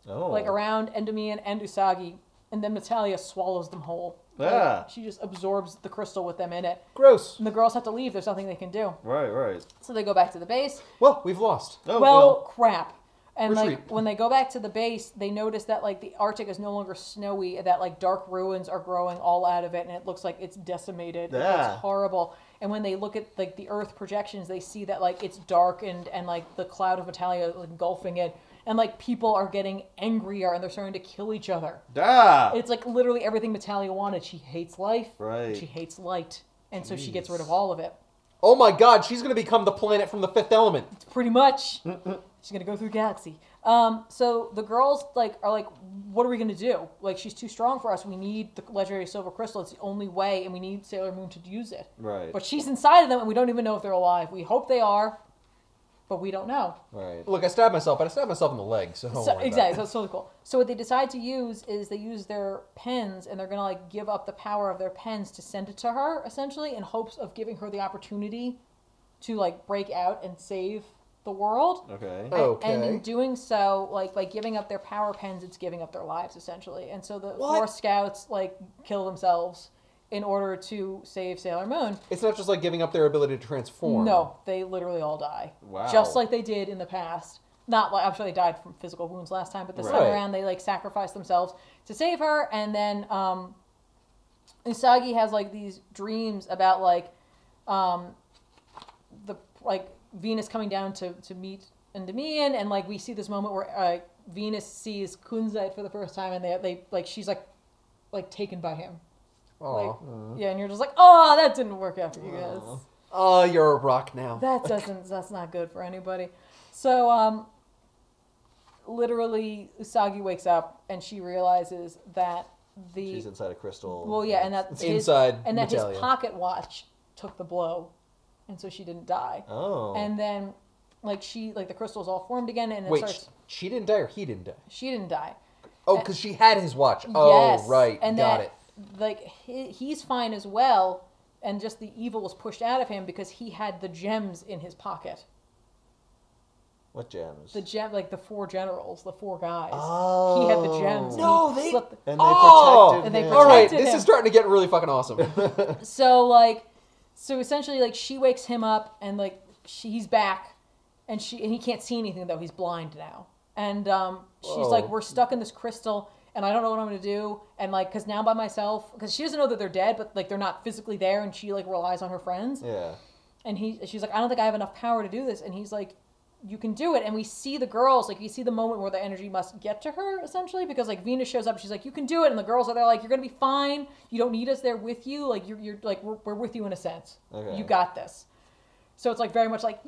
Oh. like around Endymion and Usagi, and then Natalia swallows them whole. Yeah. Like, she just absorbs the crystal with them in it. Gross. And the girls have to leave. There's nothing they can do. Right. So they go back to the base. Well, we've lost. Oh, Well, crap. And Retreat. like when they go back to the base, they notice that like the Arctic is no longer snowy, and that like dark ruins are growing all out of it, and it looks like it's decimated. It Yeah. looks horrible. And when they look at like the Earth projections, they see that like it's dark and like the cloud of Natalia is engulfing it, and like people are getting angrier and they're starting to kill each other. Da. It's like literally everything Natalia wanted. She hates life. Right. She hates light, and so she gets rid of all of it. Oh my god, she's going to become the planet from the Fifth Element. Pretty much. She's gonna go through galaxy. So the girls are like, what are we gonna do? Like, she's too strong for us. We need the legendary silver crystal. It's the only way, and we need Sailor Moon to use it. Right. But she's inside of them, and we don't even know if they're alive. We hope they are, but we don't know. Right. Look, I stabbed myself, but I stabbed myself in the leg, so don't worry about Exactly. it. So it's totally cool. So what they decide to use is they use their pens, and they're gonna like give up the power of their pens to send it to her, essentially, in hopes of giving her the opportunity to like break out and save the world. Okay. And in doing so, like by giving up their power pens, it's giving up their lives essentially. And so the four scouts like kill themselves in order to save Sailor Moon. It's not just like giving up their ability to transform. No, they literally all die. Wow. Just like they did in the past. Not like, I'm sure they died from physical wounds last time, but this time Right. around they like sacrificed themselves to save her. And then Usagi has like these dreams about like the like Venus coming down to meet Endymion, and like we see this moment where Venus sees Kunzite for the first time, and they like she's like taken by him. Aw. Like, yeah, and you're just like, oh, that didn't work out for you guys. Oh, you're a rock now. That's not good for anybody. So literally Usagi wakes up and she realizes that She's inside a crystal. well, yeah, and that It's inside his Natalia. pocket watch took the blow, and so she didn't die. Oh. And then like the crystal's all formed again, and it Wait, starts. she didn't die or he didn't die? She didn't die. Oh, because she had his watch. Oh, Yes, right. and Got that, it. Like he's fine as well, and just the evil was pushed out of him because he had the gems in his pocket. What gems? The gem, like the four generals, the four guys. Oh. He had the gems. No, and he they- slipped- And they Oh! protected And they him. All right, protected this him. is starting to get really fucking awesome. So essentially, like she wakes him up, and like he's back, and he can't see anything though. He's blind now, and she's Whoa. like, we're stuck in this crystal, and I don't know what I'm gonna do, and like, cause now by myself, cause she doesn't know that they're dead, but like they're not physically there, and she like relies on her friends, Yeah. and she's like, I don't think I have enough power to do this, and he's like, you can do it. And we see the girls, like you see the moment where the energy must get to her essentially, because like Venus shows up, she's like, you can do it, and the girls are there like, you're gonna be fine, you don't need us there with you, like you're like we're with you in a sense. Okay. You got this. So it's like very much like,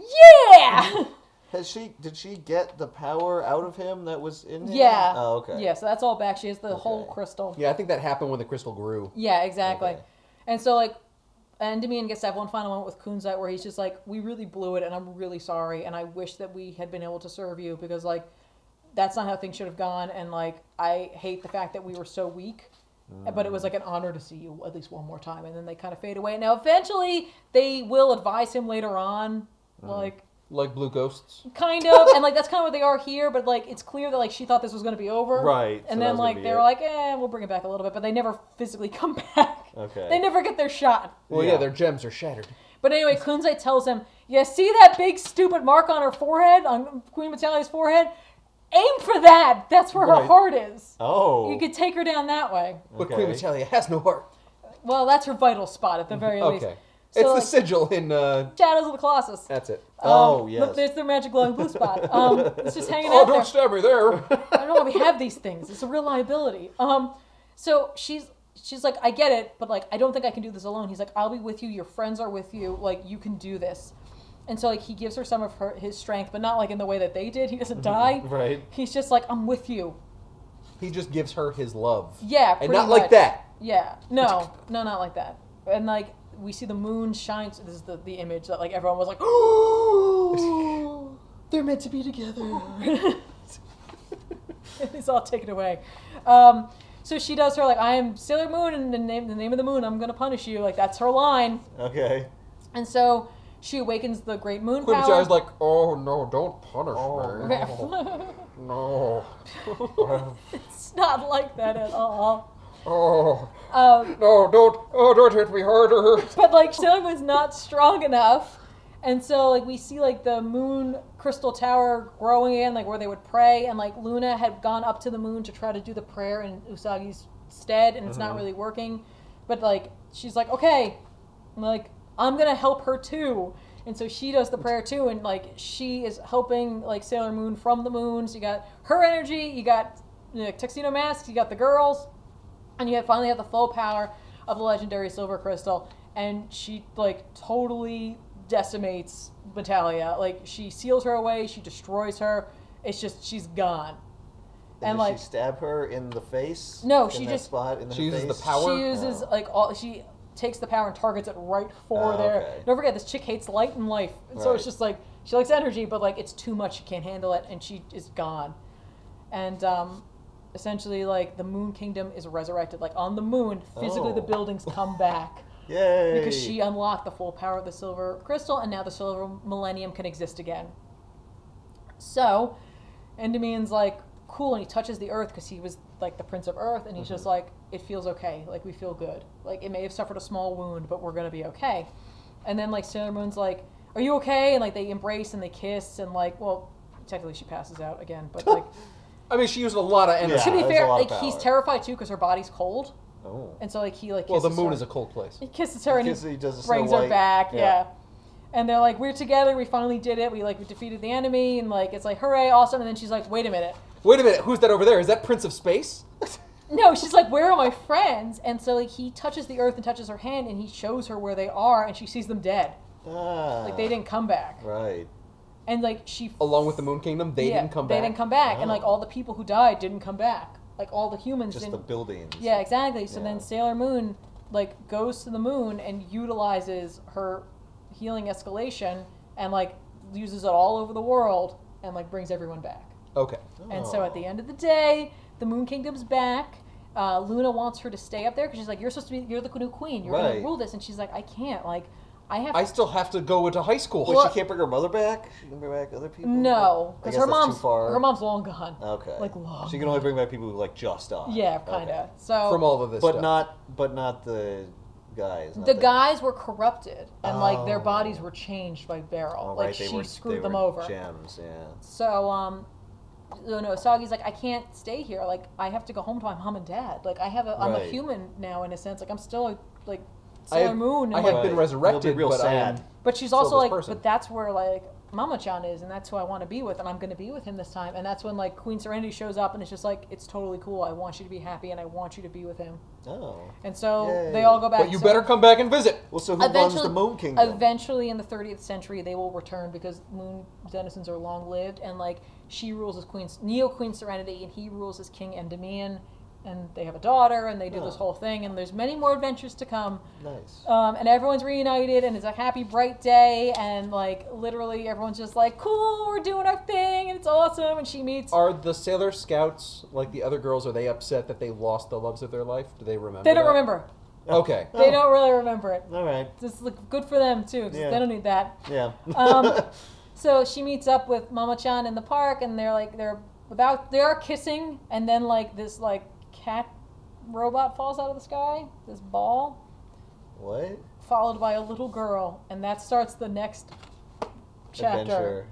yeah. Did she get the power out of him that was in him? Yeah. Oh, okay. Yeah, so that's all back. She has the whole crystal. Yeah, I think that happened when the crystal grew. Yeah, exactly. Okay. And so, like, Endymion gets to have one final moment with Kunzite where he's just like, we really blew it, and I'm really sorry, and I wish that we had been able to serve you, because, like, that's not how things should have gone, and, like, I hate the fact that we were so weak. But it was like an honor to see you at least one more time, and then they kind of fade away. Now, eventually, they will advise him later on, like blue ghosts. kind of, and like that's kind of what they are here. But like, it's clear that like she thought this was going to be over, Right? And so then like they were like, we'll bring it back a little bit, but they never physically come back. Okay. They never get their shot. Well, yeah, their gems are shattered. But anyway, Kunzite tells him, "You see that big stupid mark on her forehead, on Queen Metalia's forehead? Aim for that. That's where her heart is. Oh. You could take her down that way." But Queen Metalia has no heart. Well, that's her vital spot at the very least. Okay. So, It's like, the sigil in... Shadows of the Colossus. That's it. Yes. Look, there's their magic glowing blue spot. It's just hanging Oh, out there. don't stab me there. I don't know why we have these things. It's a real liability. So she's like, I get it, but like, I don't think I can do this alone. He's like, I'll be with you. Your friends are with you. Like, you can do this. And so like, he gives her some of his strength, but not like in the way that they did. He doesn't die. Right. He's just like, I'm with you. He just gives her his love. Yeah, And pretty not much. like that. Yeah. No, not like that. And like, we see the moon shine. So this is the image that like everyone was like, oh, they're meant to be together. It's all taken away. So she does her like, I am Sailor Moon, and the name of the moon, I'm gonna punish you. Like, that's her line. Okay. And so she awakens the great moon Queen power. Metalia's like, oh no, don't punish me. No. It's not like that at all. Oh. No, don't hit me harder. But like, Sailor Moon's not strong enough. And so, like, we see, like, the moon crystal tower growing in, like, where they would pray. And, like, Luna had gone up to the moon to try to do the prayer in Usagi's stead, and it's not really working. But, like, she's like, okay, like, I'm going to help her, too. And so she does the prayer, too. And, like, she is helping, like, Sailor Moon from the moon. So you got her energy, you got Tuxedo Mask, you got the girls, and you finally have the full power of the legendary Silver Crystal. And she, like, totally decimates Metalia. Like, she seals her away, she destroys her. It's just, she's gone. And like, she stab her in the face? No, in she that just spot in she uses face? the power. She uses like she takes the power and targets it right for there. Okay. Don't forget, this chick hates light and life, and so it's just like she likes energy, but like it's too much. She can't handle it, and she is gone. And essentially, like, the Moon Kingdom is resurrected. Like, on the moon, physically the buildings come back. Yay! Because she unlocked the full power of the Silver Crystal, and now the Silver Millennium can exist again. So, Endymion's like, cool, and he touches the Earth because he was like the Prince of Earth, and he's just like, it feels okay. Like, we feel good. Like, it may have suffered a small wound, but we're gonna be okay. And then like Sailor Moon's like, are you okay? And like they embrace and they kiss, and like, well, technically she passes out again, but like. I mean, she used a lot of energy. Yeah, to be fair, like, power. he's terrified too because her body's cold. Oh. And so like he like Well, kisses the moon her. is a cold place. He kisses her and Because he does the brings Snow her White. back, Yeah. yeah. And they're like, we're together, we finally did it, we defeated the enemy, and like it's like, hooray, awesome. And then she's like, wait a minute. Wait a minute, who's that over there? Is that Prince of Space? No, she's like, where are my friends? And so like he touches the Earth and touches her hand, and he shows her where they are, and she sees them dead. Ah. Like, they didn't come back. Right. And like she Along with the Moon Kingdom, they didn't come back. They didn't come back, and Oh. like all the people who died didn't come back. Like all the humans Just didn't. the buildings. Yeah, exactly. So Yeah. then Sailor Moon like goes to the moon and utilizes her healing escalation and like uses it all over the world and like brings everyone back. Okay. And so at the end of the day, the Moon Kingdom's back. Luna wants her to stay up there because she's like, you're the new queen. You're Right. gonna rule this, and she's like, I can't. Like, I still have to go into high school. Wait, she can't bring her mother back? She can bring back other people? No, I because guess her that's mom's too far. her mom's long gone. Okay. Like, long. She can only bring back people who like just died. Yeah, kind of. So From all of this But stuff. not the guys. not the guys were corrupted, and like their Oh. bodies were changed by Beryl. Oh, like right, she they screwed were them over. Gems, yeah. So Sagi's like, I can't stay here. Like, I have to go home to my mom and dad. Like, I'm a Right. human now in a sense. Like, I'm still like Sailor Moon. And I like, have been Right. resurrected, You'll be real but I sad. am... but she's still also this like, person. but that's where like Mama-chan is, and that's who I want to be with, and I'm going to be with him this time. And that's when like Queen Serenity shows up, and it's just like, it's totally cool. I want you to be happy, and I want you to be with him. Oh. And so Yay. they all go back. But you better come back and visit. Well, so who runs the Moon Kingdom? Eventually, in the 30th century, they will return because moon denizens are long-lived, and like she rules as Neo Queen Serenity, and he rules as King Endymion, and they have a daughter, and they do this whole thing, and there's many more adventures to come. Nice. And everyone's reunited, and it's a happy, bright day, and like literally everyone's just like, cool, we're doing our thing, and it's awesome. And she meets. Are the Sailor Scouts, like the other girls, are they upset that they lost the loves of their life? Do they remember? They don't that? remember. Okay. They don't really remember it. All right. Just look good for them too, because they don't need that. Yeah. So she meets up with Mama-chan in the park, and they are kissing, and then like this like cat robot falls out of the sky, this ball. What? Followed by a little girl, and that starts the next chapter. Adventure.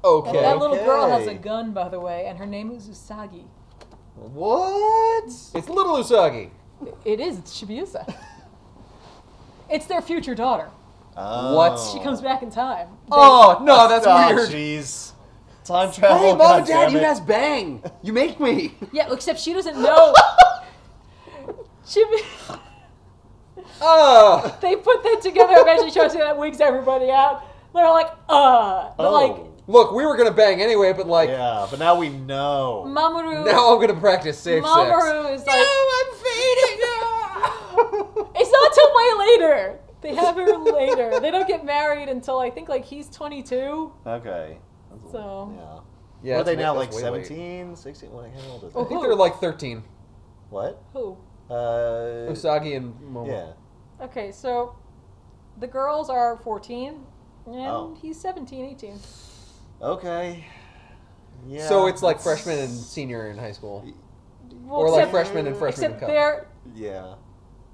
Okay. And that little girl has a gun, by the way, and her name is Usagi. What? It's little Usagi. It is. It's Chibiusa. It's their future daughter. Oh. What? She comes back in time. Oh, no, that's Oh, weird. jeez. Time travel. Hey, Mom and Dad, you guys bang. You make me. Yeah, except she doesn't know. They put that together, eventually shows you that wigs everybody out. They're like, But like, look, we were going to bang anyway, but like... Yeah, but now we know. Mamoru... Now I'm going to practice safe sex. Mamoru is like... No, I'm fading! It's not till way later. They have her later. They don't get married until I think like he's 22. Okay. So... Yeah. What are they now, like way late. 17, 16? What, how old is I they? think they're like 13. What? Who? Usagi and Momo. Yeah. Okay, so the girls are 14, and he's 17, 18. Okay. Yeah. So it's like freshman and senior in high school. Well, Or like freshman and freshman in except college.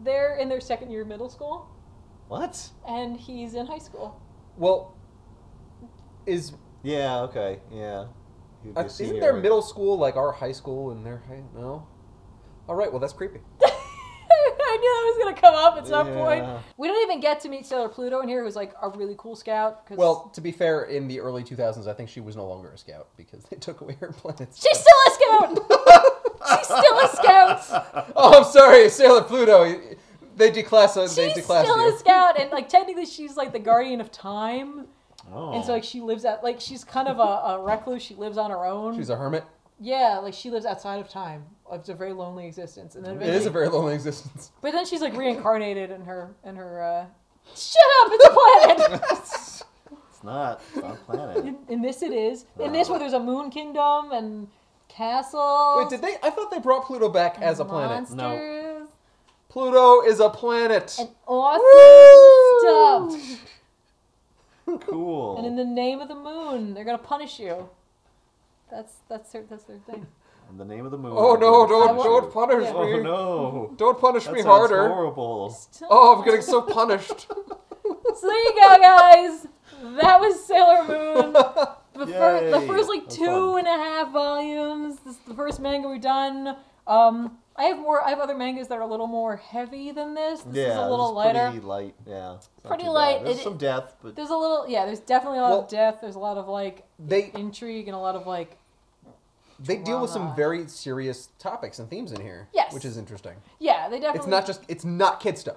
they're in their second year of middle school. What? And he's in high school. Well, is... Yeah, okay, yeah. Isn't their middle school like our high school and their high... No? Alright, well that's creepy. I knew that was going to come up at some point. We don't even get to meet Sailor Pluto in here, who's like a really cool scout. Well, to be fair, in the early 2000s, I think she was no longer a scout because they took away her planets. She's still a scout! She's still a scout! Oh, I'm sorry, Sailor Pluto. They declassed She's still a scout, and like technically she's like the guardian of time. Oh. And so like she lives at, like she's kind of a recluse, she lives on her own. She's a hermit? Yeah, like she lives outside of time. It's a very lonely existence. And then It is a very lonely existence. But then she's like reincarnated in her shut up, it's a planet! It's not a planet. In this it is. In this where there's a moon kingdom and castles. Wait, did they? I thought they brought Pluto back as a planet. No. Pluto is a planet. And awesome stuff. Cool. And in the name of the moon, they're gonna punish you. That's their thing. In the name of the moon. Oh no! Don't punish me! Oh no! Don't punish that me sounds horrible. Horrible. Oh, I'm getting so punished. So there you go, guys. That was Sailor Moon. The first like 2.5 volumes. This is the first manga we've done. I have other mangas that are a little more heavy than this. This is a little lighter. Pretty light, yeah. Pretty light. There's some death, but there's a little, there's definitely a lot of death. There's a lot of like intrigue and a lot of like. They deal with some very serious topics and themes in here. Yes. Which is interesting. Yeah, they definitely. It's not kid stuff.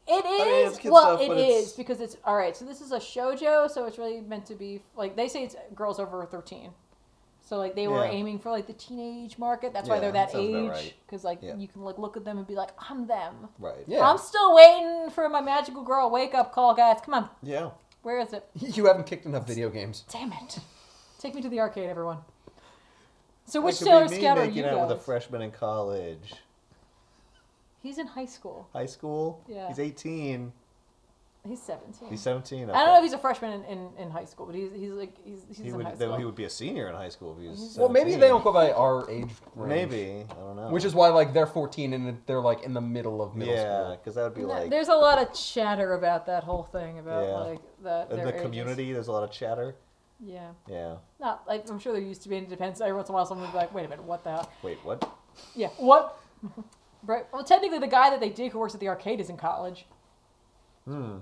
It is. I mean, it's kid well, stuff, it is because it's all right. So this is a shoujo, so it's really meant to be like they say it's girls over 13. So like they were aiming for like the teenage market. That's why they're that age. Because like you can like look at them and be like, I'm them. Right. Yeah. I'm still waiting for my magical girl wake up call, guys. Come on. Yeah. Where is it? You haven't kicked enough video games. Damn it! Take me to the arcade, everyone. So That which could Sailor be me Scout are making you out guys? with a freshman in college. He's in high school. High school? Yeah. He's 18. He's 17. He's 17. Okay. I don't know if he's a freshman in high school, but he's in high school. Then he would be a senior in high school if he was 17. Well, maybe they don't go by our age range. Maybe. I don't know. Which is why like they're 14 and they're like in the middle of middle school. Yeah, because that would be like... There's a lot of chatter about that whole thing about like that. In the community, there's a lot of chatter. Yeah. Yeah. Not like I'm sure there used to be. It depends. Every once in a while, someone would be like, "Wait a minute, what the hell?" Wait, what? Yeah, what? Right. Well, technically, the guy that they dig who works at the arcade is in college. Hmm.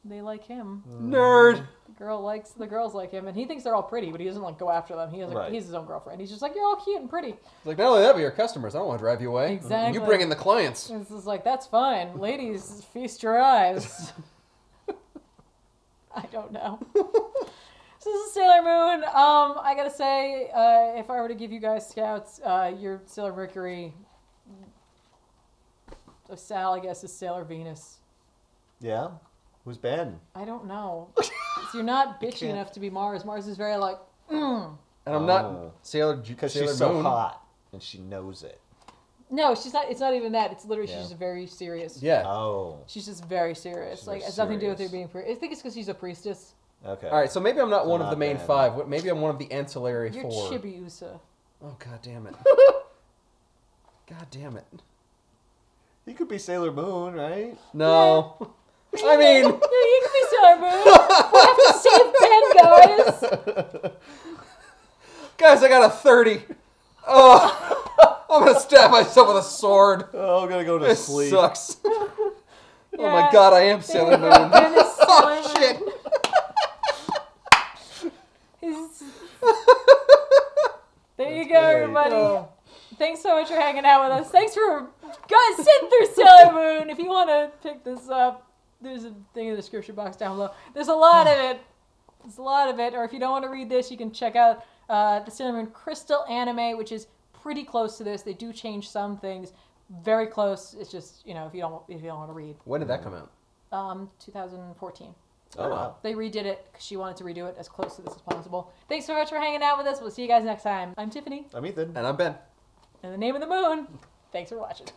They like him. Nerd. The girls like him, and he thinks they're all pretty, but he doesn't like go after them. He has he's his own girlfriend. He's just like, you're all cute and pretty. It's like, not only that, but you're customers. I don't want to drive you away. Exactly. You bring in the clients. This is like, that's fine. Ladies, feast your eyes. I don't know. So this is Sailor Moon. I gotta say, if I were to give you guys scouts, your Sailor Mercury, Sal, I guess, is Sailor Venus. Yeah? Who's Ben? I don't know. So you're not bitchy enough to be Mars. Mars is very like, And I'm not Sailor Because Sailor she's so Moon. hot, and she knows it. No, she's not. It's not even that. It's literally she's just very serious. Yeah. Oh. She's just very serious. She's Like, very it's nothing to do with her serious. being. I think it's because she's a priestess. Okay. All right, so maybe I'm not one of the not main Ben. 5. Maybe I'm one of the ancillary You're 4. Chibiusa. Oh, god damn it. God damn it. He could be Sailor Moon, right? No. I mean... Yeah, you can be Sailor Moon. We have to save Ben, guys. Guys, I got a 30. Oh, I'm gonna stab myself with a sword. Oh, I'm gonna go to This sleep. sucks. Oh Yeah. my god, I am Sailor Moon. Ben is Oh, Sailor shit. Moon. There you go, everybody. Oh. Thanks so much for hanging out with us. Thanks for guys sitting through Sailor Moon. If you want to pick this up, there's a thing in the description box down below. There's a lot of it. There's a lot of it. Or if you don't want to read this, you can check out the Sailor Moon Crystal anime, which is pretty close to this. They do change some things. Very close. It's just, you know, if you don't want to read. When did that come out? 2014. Oh, wow. They redid it because she wanted to redo it as close to this as possible. Thanks so much for hanging out with us. We'll see you guys next time. I'm Tiffany. I'm Ethan. And I'm Ben. In the name of the moon. Thanks for watching.